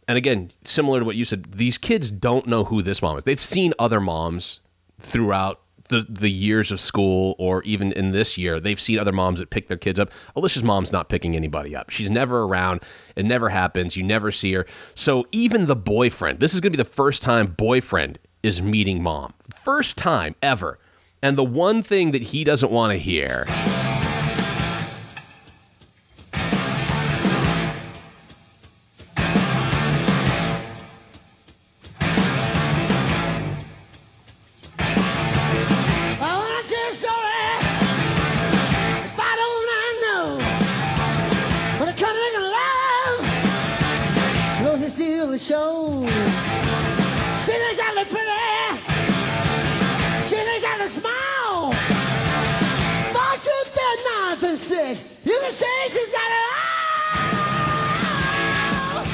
And again, similar to what you said, these kids don't know who this mom is. They've seen other moms throughout the years of school, or even in this year, they've seen other moms that pick their kids up. Alicia's mom's not picking anybody up. She's never around. It never happens. You never see her. So even the boyfriend, this is going to be the first time boyfriend is meeting mom. First time ever. And the one thing that he doesn't want to hear... Show. She looks awfully pretty. She looks awfully small. 4 2 9 6. You can say she's got it all.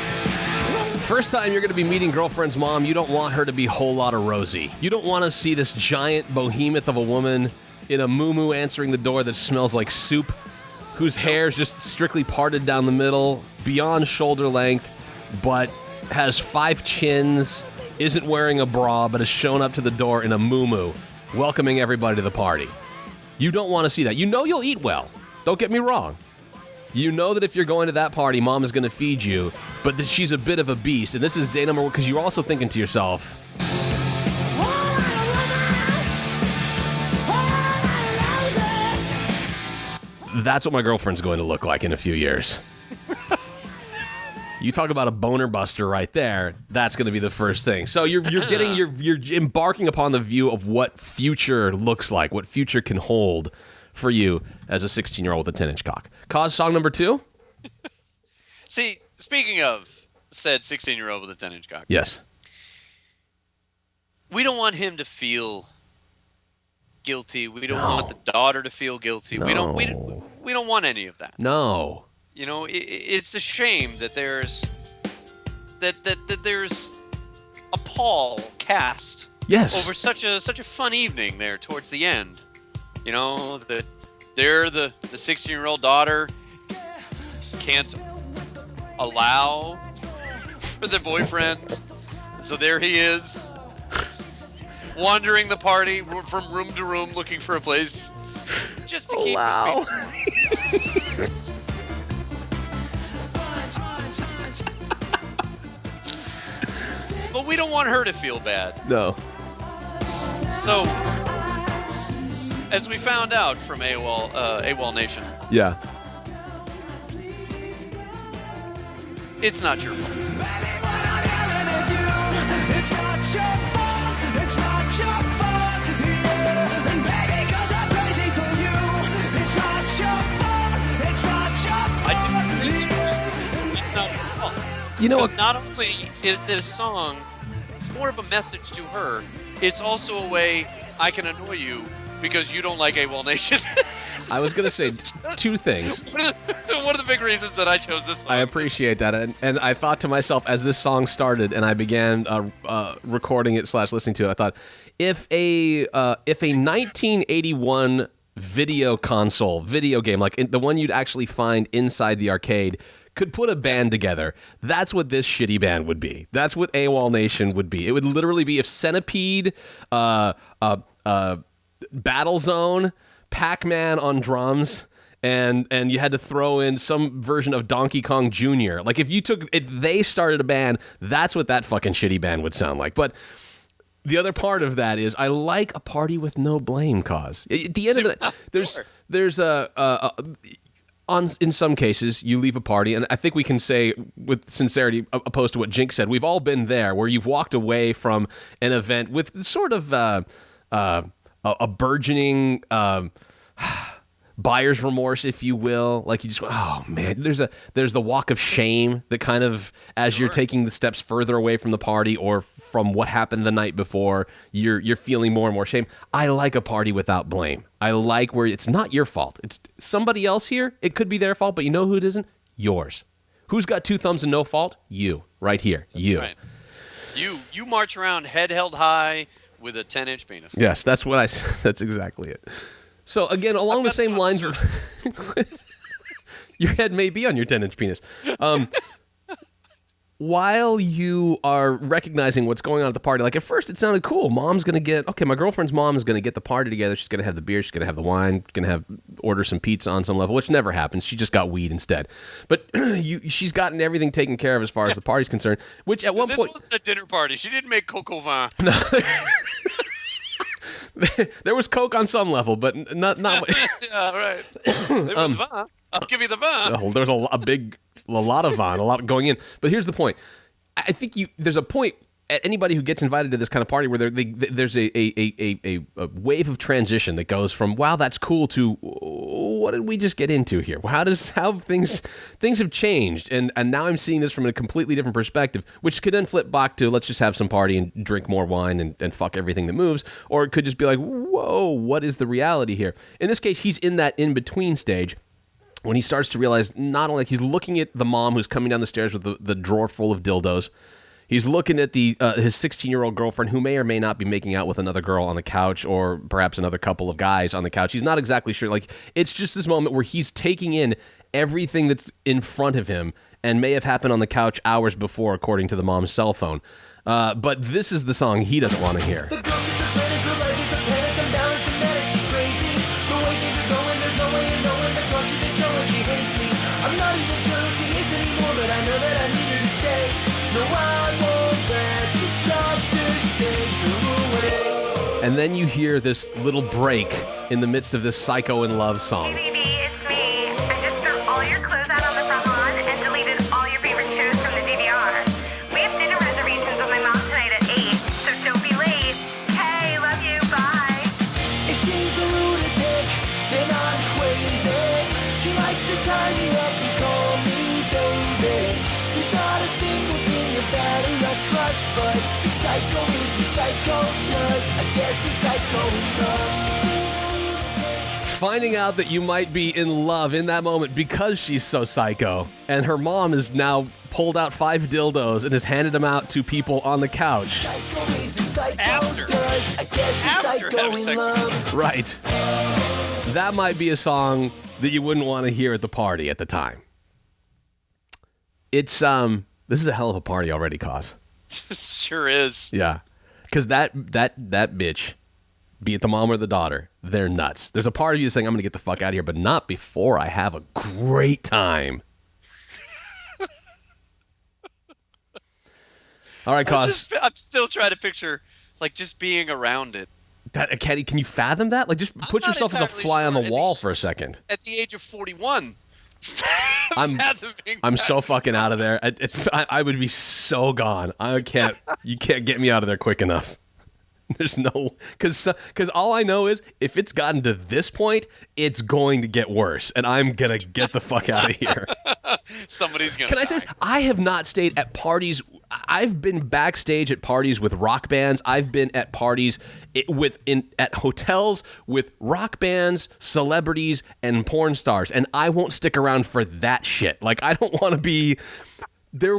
First time you're going to be meeting girlfriend's mom, you don't want her to be whole lot of Rosie. You don't want to see this giant behemoth of a woman in a muumuu answering the door that smells like soup, whose hair's just strictly parted down the middle, beyond shoulder length, but has 5 chins, isn't wearing a bra, but has shown up to the door in a muumuu, welcoming everybody to the party. You don't want to see that. You know you'll eat well. Don't get me wrong. You know that if you're going to that party, mom is going to feed you, but that she's a bit of a beast. And this is day number 1, because you're also thinking to yourself, that's what my girlfriend's going to look like in a few years. You talk about a boner buster right there. That's going to be the first thing. So you're embarking upon the view of what future looks like, what future can hold for you as a 16-year-old with a 10-inch cock. Cause song number 2? See, speaking of said 16-year-old with a 10-inch cock. Yes. We don't want him to feel guilty. We don't want the daughter to feel guilty. No. We don't want any of that. No. You know, it's a shame that there's a pall cast over such a fun evening there towards the end. You know, that they're the 16-year-old daughter can't allow for their boyfriend, so there he is, wandering the party from room to room looking for a place just to keep his penis. But we don't want her to feel bad. No. So, as we found out from AWOL Nation, yeah, it's not your fault. It's not your fault. It's not your fault. Yeah. And baby, 'cause I'm crazy for you. It's not your fault. It's not your fault. It's not your fault. You know, because not only is this song more of a message to her, it's also a way I can annoy you because you don't like AWOL Nation. I was gonna say two things. One of the big reasons that I chose this song. I appreciate that, and I thought to myself as this song started and I began recording it / listening to it, I thought, if a 1981 video game, like the one you'd actually find inside the arcade, could put a band together, that's what this shitty band would be. That's what AWOL Nation would be. It would literally be if Centipede, Battlezone, Pac-Man on drums, and you had to throw in some version of Donkey Kong Jr. Like if they started a band, that's what that fucking shitty band would sound like. But the other part of that is I like a party with no blame cause. At the end of the there's in some cases, you leave a party, and I think we can say with sincerity, opposed to what Jinx said, we've all been there, where you've walked away from an event with sort of a burgeoning buyer's remorse, if you will. Like you just go, oh man, there's the walk of shame that kind of, as you're taking the steps further away from the party or from what happened the night before, you're feeling more and more shame. I like a party without blame. I like where it's not your fault. It's somebody else here. It could be their fault, but you know who it isn't? Yours. Who's got two thumbs and no fault? You. Right here. That's you. Right. You march around head held high with a 10-inch penis. Yes, that's exactly it. So again, along the same lines of your head may be on your 10-inch penis. While you are recognizing what's going on at the party, like at first it sounded cool. My girlfriend's mom is going to get the party together. She's going to have the beer. She's going to have the wine. Going to order some pizza on some level, which never happens. She just got weed instead. But she's gotten everything taken care of as far as the party's concerned. Which at one point, this wasn't a dinner party. She didn't make coq au vin. No. There was coke on some level, but not. Yeah, right. There was vin. I'll give you the vin. There's a lot of vin, a lot going in. But here's the point. I think there's a point at anybody who gets invited to this kind of party where there's a wave of transition that goes from, wow, that's cool, to what did we just get into here? How things have changed, and now I'm seeing this from a completely different perspective, which could then flip back to let's just have some party and drink more wine and fuck everything that moves, or it could just be like, whoa, what is the reality here? In this case, he's in that in-between stage when he starts to realize not only he's looking at the mom who's coming down the stairs with the drawer full of dildos. He's looking at his 16-year-old girlfriend who may or may not be making out with another girl on the couch, or perhaps another couple of guys on the couch. He's not exactly sure. Like, it's just this moment where he's taking in everything that's in front of him and may have happened on the couch hours before, according to the mom's cell phone. But this is the song he doesn't want to hear. The girl schizophrenic, her life is a panic, I'm down, it's a manic, she's crazy. The way things are going, there's no way in knowing the girl she's been showing, she hates me. I'm not even sure who she is anymore, but I know that I need her to stay. No, I won't let the doctors take her away. And then you hear this little break in the midst of this Psycho in Love song. Hey, baby, it's me. I just threw all your clothes out on the front lawn and deleted all your favorite shows from the DVR. We have dinner reservations with my mom tonight at 8, so don't be late. Hey, love you, bye. If she's a lunatic, then I'm crazy. She likes to tie me up and call me baby. There's not a single thing about her I trust, but the psycho is the psycho does. I guess I'm psycho in love. Finding out that you might be in love in that moment because she's so psycho, and her mom has now pulled out 5 dildos and has handed them out to people on the couch. Right. That might be a song that you wouldn't want to hear at the party at the time. It's this is a hell of a party already, Cause. Sure is. Yeah. Because that bitch, be it the mom or the daughter, they're nuts. There's a part of you saying, I'm going to get the fuck out of here, but not before I have a great time. All right, Cos. I'm still trying to picture, like, just being around it. Can you fathom that? Like, just put yourself as a fly on the wall for a second. At the age of 41. I'm so fucking out of there. I would be so gone. You can't get me out of there quick enough. There's no, because all I know is if it's gotten to this point, it's going to get worse, and I'm gonna get the fuck out of here. Somebody's gonna. Can I say this? I have not stayed at parties I've been backstage at parties with rock bands. I've been at parties at hotels with rock bands, celebrities, and porn stars, and I won't stick around for that shit. Like, I don't want to be there.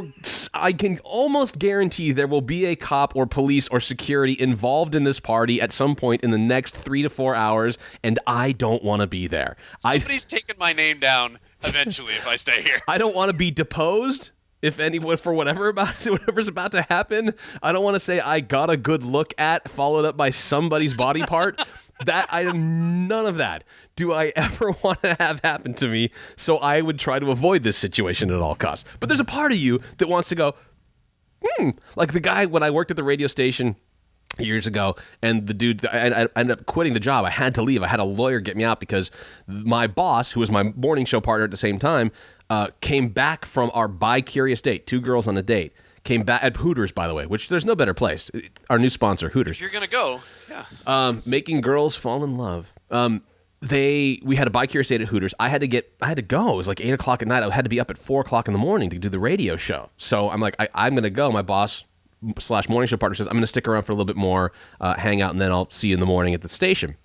I can almost guarantee there will be a cop or police or security involved in this party at some point in the next 3 to 4 hours, and I don't want to be there. Somebody's taking my name down eventually if I stay here. I don't want to be deposed. If anyone, for whatever's about to happen, I don't want to say I got a good look at, followed up by somebody's body part. None of that do I ever want to have happen to me. So I would try to avoid this situation at all costs. But there's a part of you that wants to go, like the guy when I worked at the radio station years ago, and the dude, I ended up quitting the job. I had to leave. I had a lawyer get me out because my boss, who was my morning show partner at the same time, came back from our bi-curious date, 2 girls on a date, came back at Hooters, by the way, which there's no better place. Our new sponsor, Hooters. If you're going to go, yeah. Making girls fall in love. We had a bi-curious date at Hooters. I had to go. It was like 8 o'clock at night. I had to be up at 4 o'clock in the morning to do the radio show. So I'm like, I'm going to go. My boss / morning show partner says, I'm going to stick around for a little bit more, hang out, and then I'll see you in the morning at the station.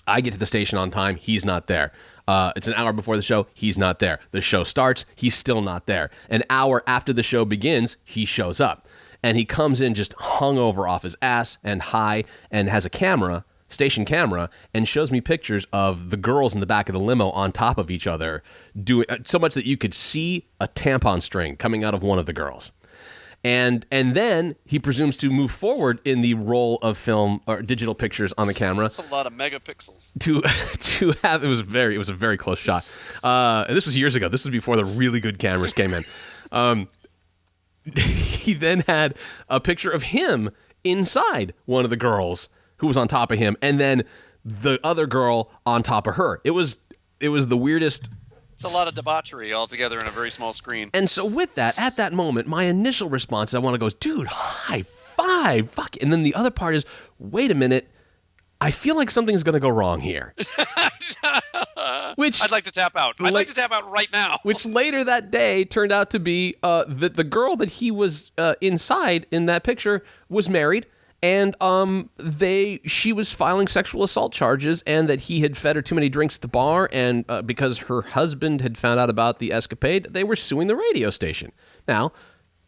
I get to the station on time. He's not there. It's an hour before the show. He's not there. The show starts. He's still not there. An hour after the show begins, he shows up. And he comes in just hungover off his ass and high, and has a camera, station camera, and shows me pictures of the girls in the back of the limo on top of each other, doing so much that you could see a tampon string coming out of one of the girls. And then he presumes to move forward in the role of film or digital pictures on the camera. That's a lot of megapixels. To have it was a very close shot. And this was years ago. This was before the really good cameras came in. He then had a picture of him inside one of the girls who was on top of him, and then the other girl on top of her. It was the weirdest. It's a lot of debauchery all together in a very small screen. And so with that, at that moment, my initial response, I want to go, dude, high five, fuck. And then the other part is, wait a minute, I feel like something's going to go wrong here. Which I'd like to tap out. I'd like to tap out right now. Which later that day turned out to be that the girl that he was inside in that picture was married. And she was filing sexual assault charges, and that he had fed her too many drinks at the bar, and because her husband had found out about the escapade, they were suing the radio station. Now,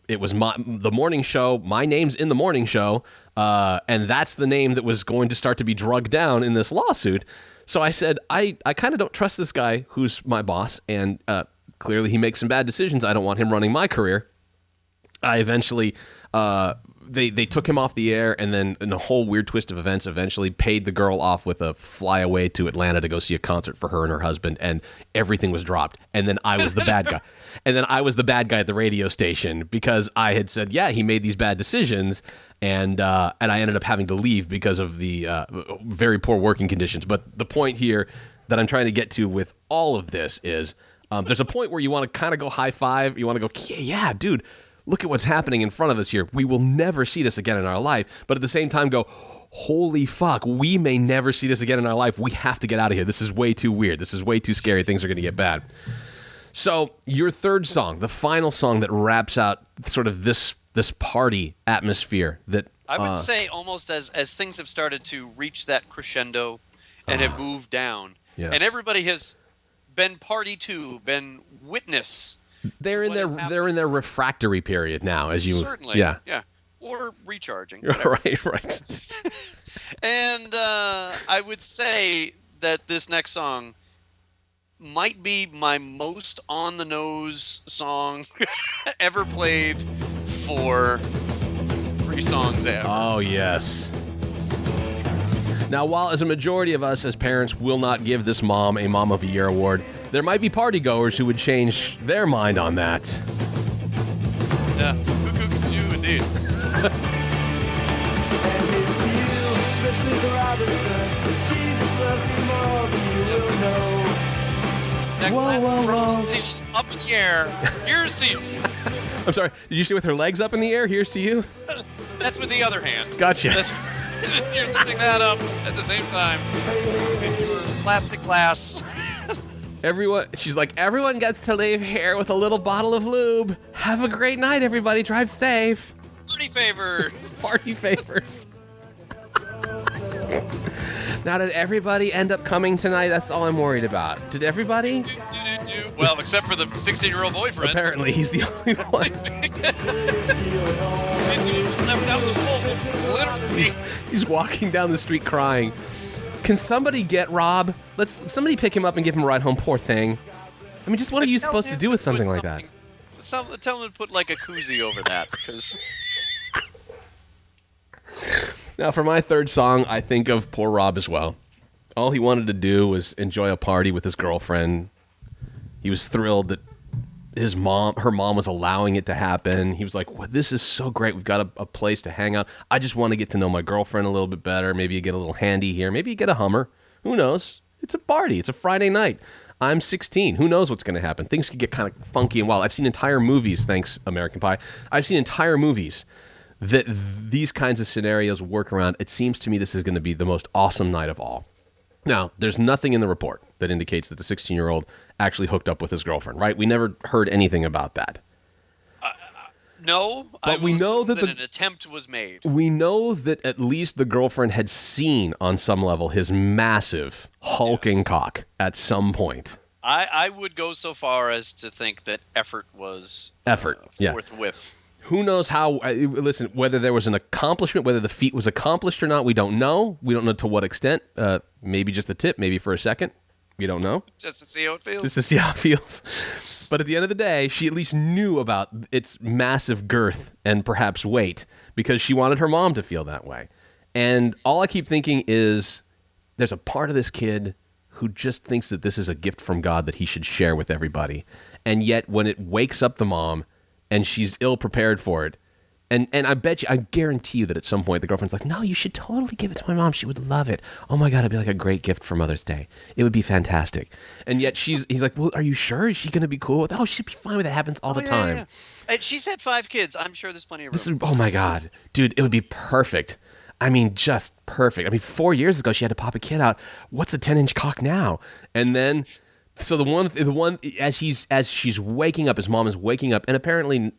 it was the morning show. My name's in the morning show, and that's the name that was going to start to be drugged down in this lawsuit. So I said, I kind of don't trust this guy who's my boss, and clearly he makes some bad decisions. I don't want him running my career. I eventually... They took him off the air, and then in a whole weird twist of events, eventually paid the girl off with a flyaway to Atlanta to go see a concert for her and her husband, and everything was dropped. And then I was the bad guy. And then I was the bad guy at the radio station because I had said, yeah, he made these bad decisions, and I ended up having to leave because of the very poor working conditions. But the point here that I'm trying to get to with all of this is there's a point where you want to kind of go high five. You want to go, yeah, dude, look at what's happening in front of us here. We will never see this again in our life. But at the same time go, holy fuck, we may never see this again in our life. We have to get out of here. This is way too weird. This is way too scary. Things are going to get bad. So your third song, the final song that wraps out sort of this party atmosphere that... I would say almost as things have started to reach that crescendo and have moved down. Yes. And everybody has been party to, been witness. They're in their refractory period now, as you certainly, yeah, or recharging, right. And I would say that this next song might be my most on the nose song ever played for 3 songs ever. Oh yes. Now, while as a majority of us as parents will not give this mom a Mom of the Year award, there might be partygoers who would change their mind on that. Yeah, cuckoo indeed. Whoa. Up in the air. Here's to you. I'm sorry, did you say with her legs up in the air? Here's to you? That's with the other hand. Gotcha. You're lifting that up at the same time. Plastic glass. She's like, everyone gets to leave here with a little bottle of lube. Have a great night, everybody. Drive safe. Party favors. Party favors. Now, did everybody end up coming tonight? That's all I'm worried about. Did everybody? Well, except for the 16-year-old boyfriend. Apparently, he's the only one. Left out the pool. Literally. He's walking down the street crying. Can somebody get Rob? Somebody pick him up and give him a ride home. Poor thing. I mean, just what are you supposed to do with something like that? Tell him to put like a koozie over that, because. Now, for my third song, I think of poor Rob as well. All he wanted to do was enjoy a party with his girlfriend. He was thrilled that her mom was allowing it to happen. He was like, well, this is so great. We've got a place to hang out. I just want to get to know my girlfriend a little bit better. Maybe you get a little handy here. Maybe you get a Hummer. Who knows? It's a party. It's a Friday night. I'm 16. Who knows what's going to happen? Things could get kind of funky and wild. I've seen entire movies, thanks American Pie. I've seen entire movies that these kinds of scenarios work around. It seems to me this is going to be the most awesome night of all. Now, there's nothing in the report that indicates that the 16-year-old actually hooked up with his girlfriend, right? We never heard anything about that. No, but we know that an attempt was made. We know that at least the girlfriend had seen on some level his massive hulking cock at some point. I would go so far as to think that effort was forthwith. Who knows how, listen, whether there was an accomplishment, whether the feat was accomplished or not, we don't know. We don't know to what extent. Maybe just the tip, maybe for a second. We don't know. Just to see how it feels. Just to see how it feels. But at the end of the day, she at least knew about its massive girth and perhaps weight because she wanted her mom to feel that way. And all I keep thinking is there's a part of this kid who just thinks that this is a gift from God that he should share with everybody. And yet when it wakes up the mom, and she's ill prepared for it. And I guarantee you that at some point the girlfriend's like, no, you should totally give it to my mom. She would love it. Oh my God, it'd be like a great gift for Mother's Day. It would be fantastic. And yet he's like, well, are you sure? Is she going to be cool with it? Oh, she'd be fine with it. It happens all the time. Yeah. And she's had 5 kids. I'm sure there's plenty of room. Oh my God. Dude, it would be perfect. I mean, just perfect. I mean, 4 years ago, she had to pop a kid out. What's a 10-inch cock now? And then... So the one as she's waking up, his mom is waking up, and apparently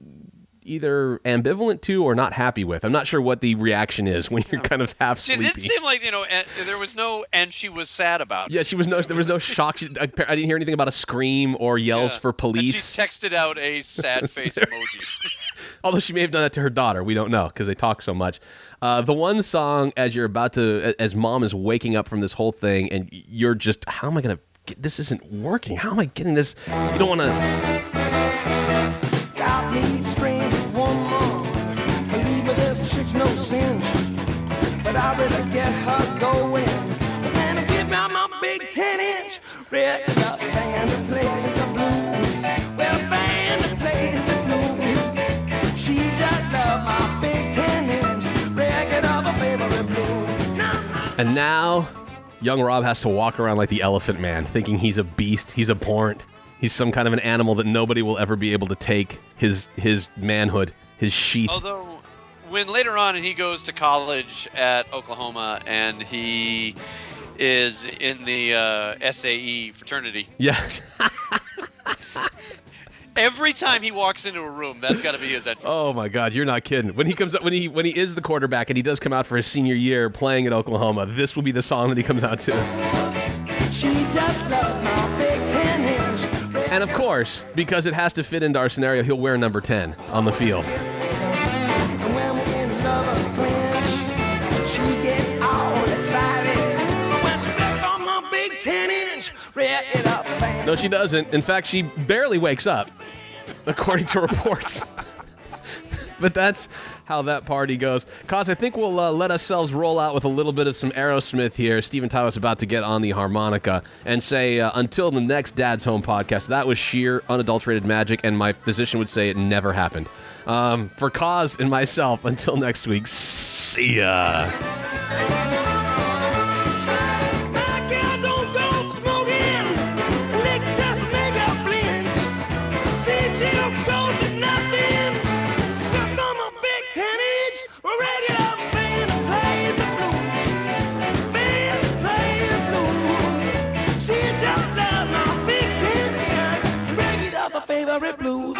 either ambivalent to or not happy with. I'm not sure what the reaction is when you're kind of half sleepy. It didn't seem like there was no, and she was sad about it. Yeah, there was no shock. I didn't hear anything about a scream or yells for police. And she texted out a sad face emoji. Although she may have done that to her daughter, we don't know because they talk so much. The one song as mom is waking up from this whole thing, and you're just, how am I gonna? This isn't working. How am I getting this? You don't want to. God needs strangers one more. Believe me, this chick's no cinch. But I really get her going. Then I give me my big 10-inch. Red up band that plays the blues. Well, band that plays the blues. She just loved my big 10-inch. Record of a favorite blues. And now. Young Rob has to walk around like the Elephant Man, thinking he's a beast, he's abhorrent, he's some kind of an animal that nobody will ever be able to take his manhood, his sheath. Although, when later on he goes to college at Oklahoma and he is in the SAE fraternity. Yeah. Every time he walks into a room, that's got to be his entrance. Oh my God, you're not kidding. When he comes up, when he is the quarterback and he does come out for his senior year playing at Oklahoma, this will be the song that he comes out to. She just loves my big 10-inch. And of course, because it has to fit into our scenario, he'll wear number 10 on the field. And when we're in lover's clinch, she gets all excited. When she gets on my big 10-inch, rear it up, bang. No, she doesn't. In fact, she barely wakes up, according to reports. But that's how that party goes. Cos, I think we'll let ourselves roll out with a little bit of some Aerosmith here. Steven Tyler's about to get on the harmonica and say, until the next Dad's Home podcast, that was sheer, unadulterated magic, and my physician would say it never happened. For Cos and myself, until next week, see ya. She just loved my big Strawberry blues.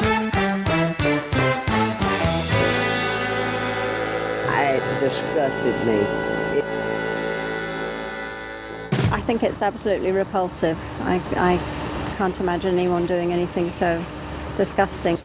It disgusted me. I think it's absolutely repulsive. I can't imagine anyone doing anything so disgusting.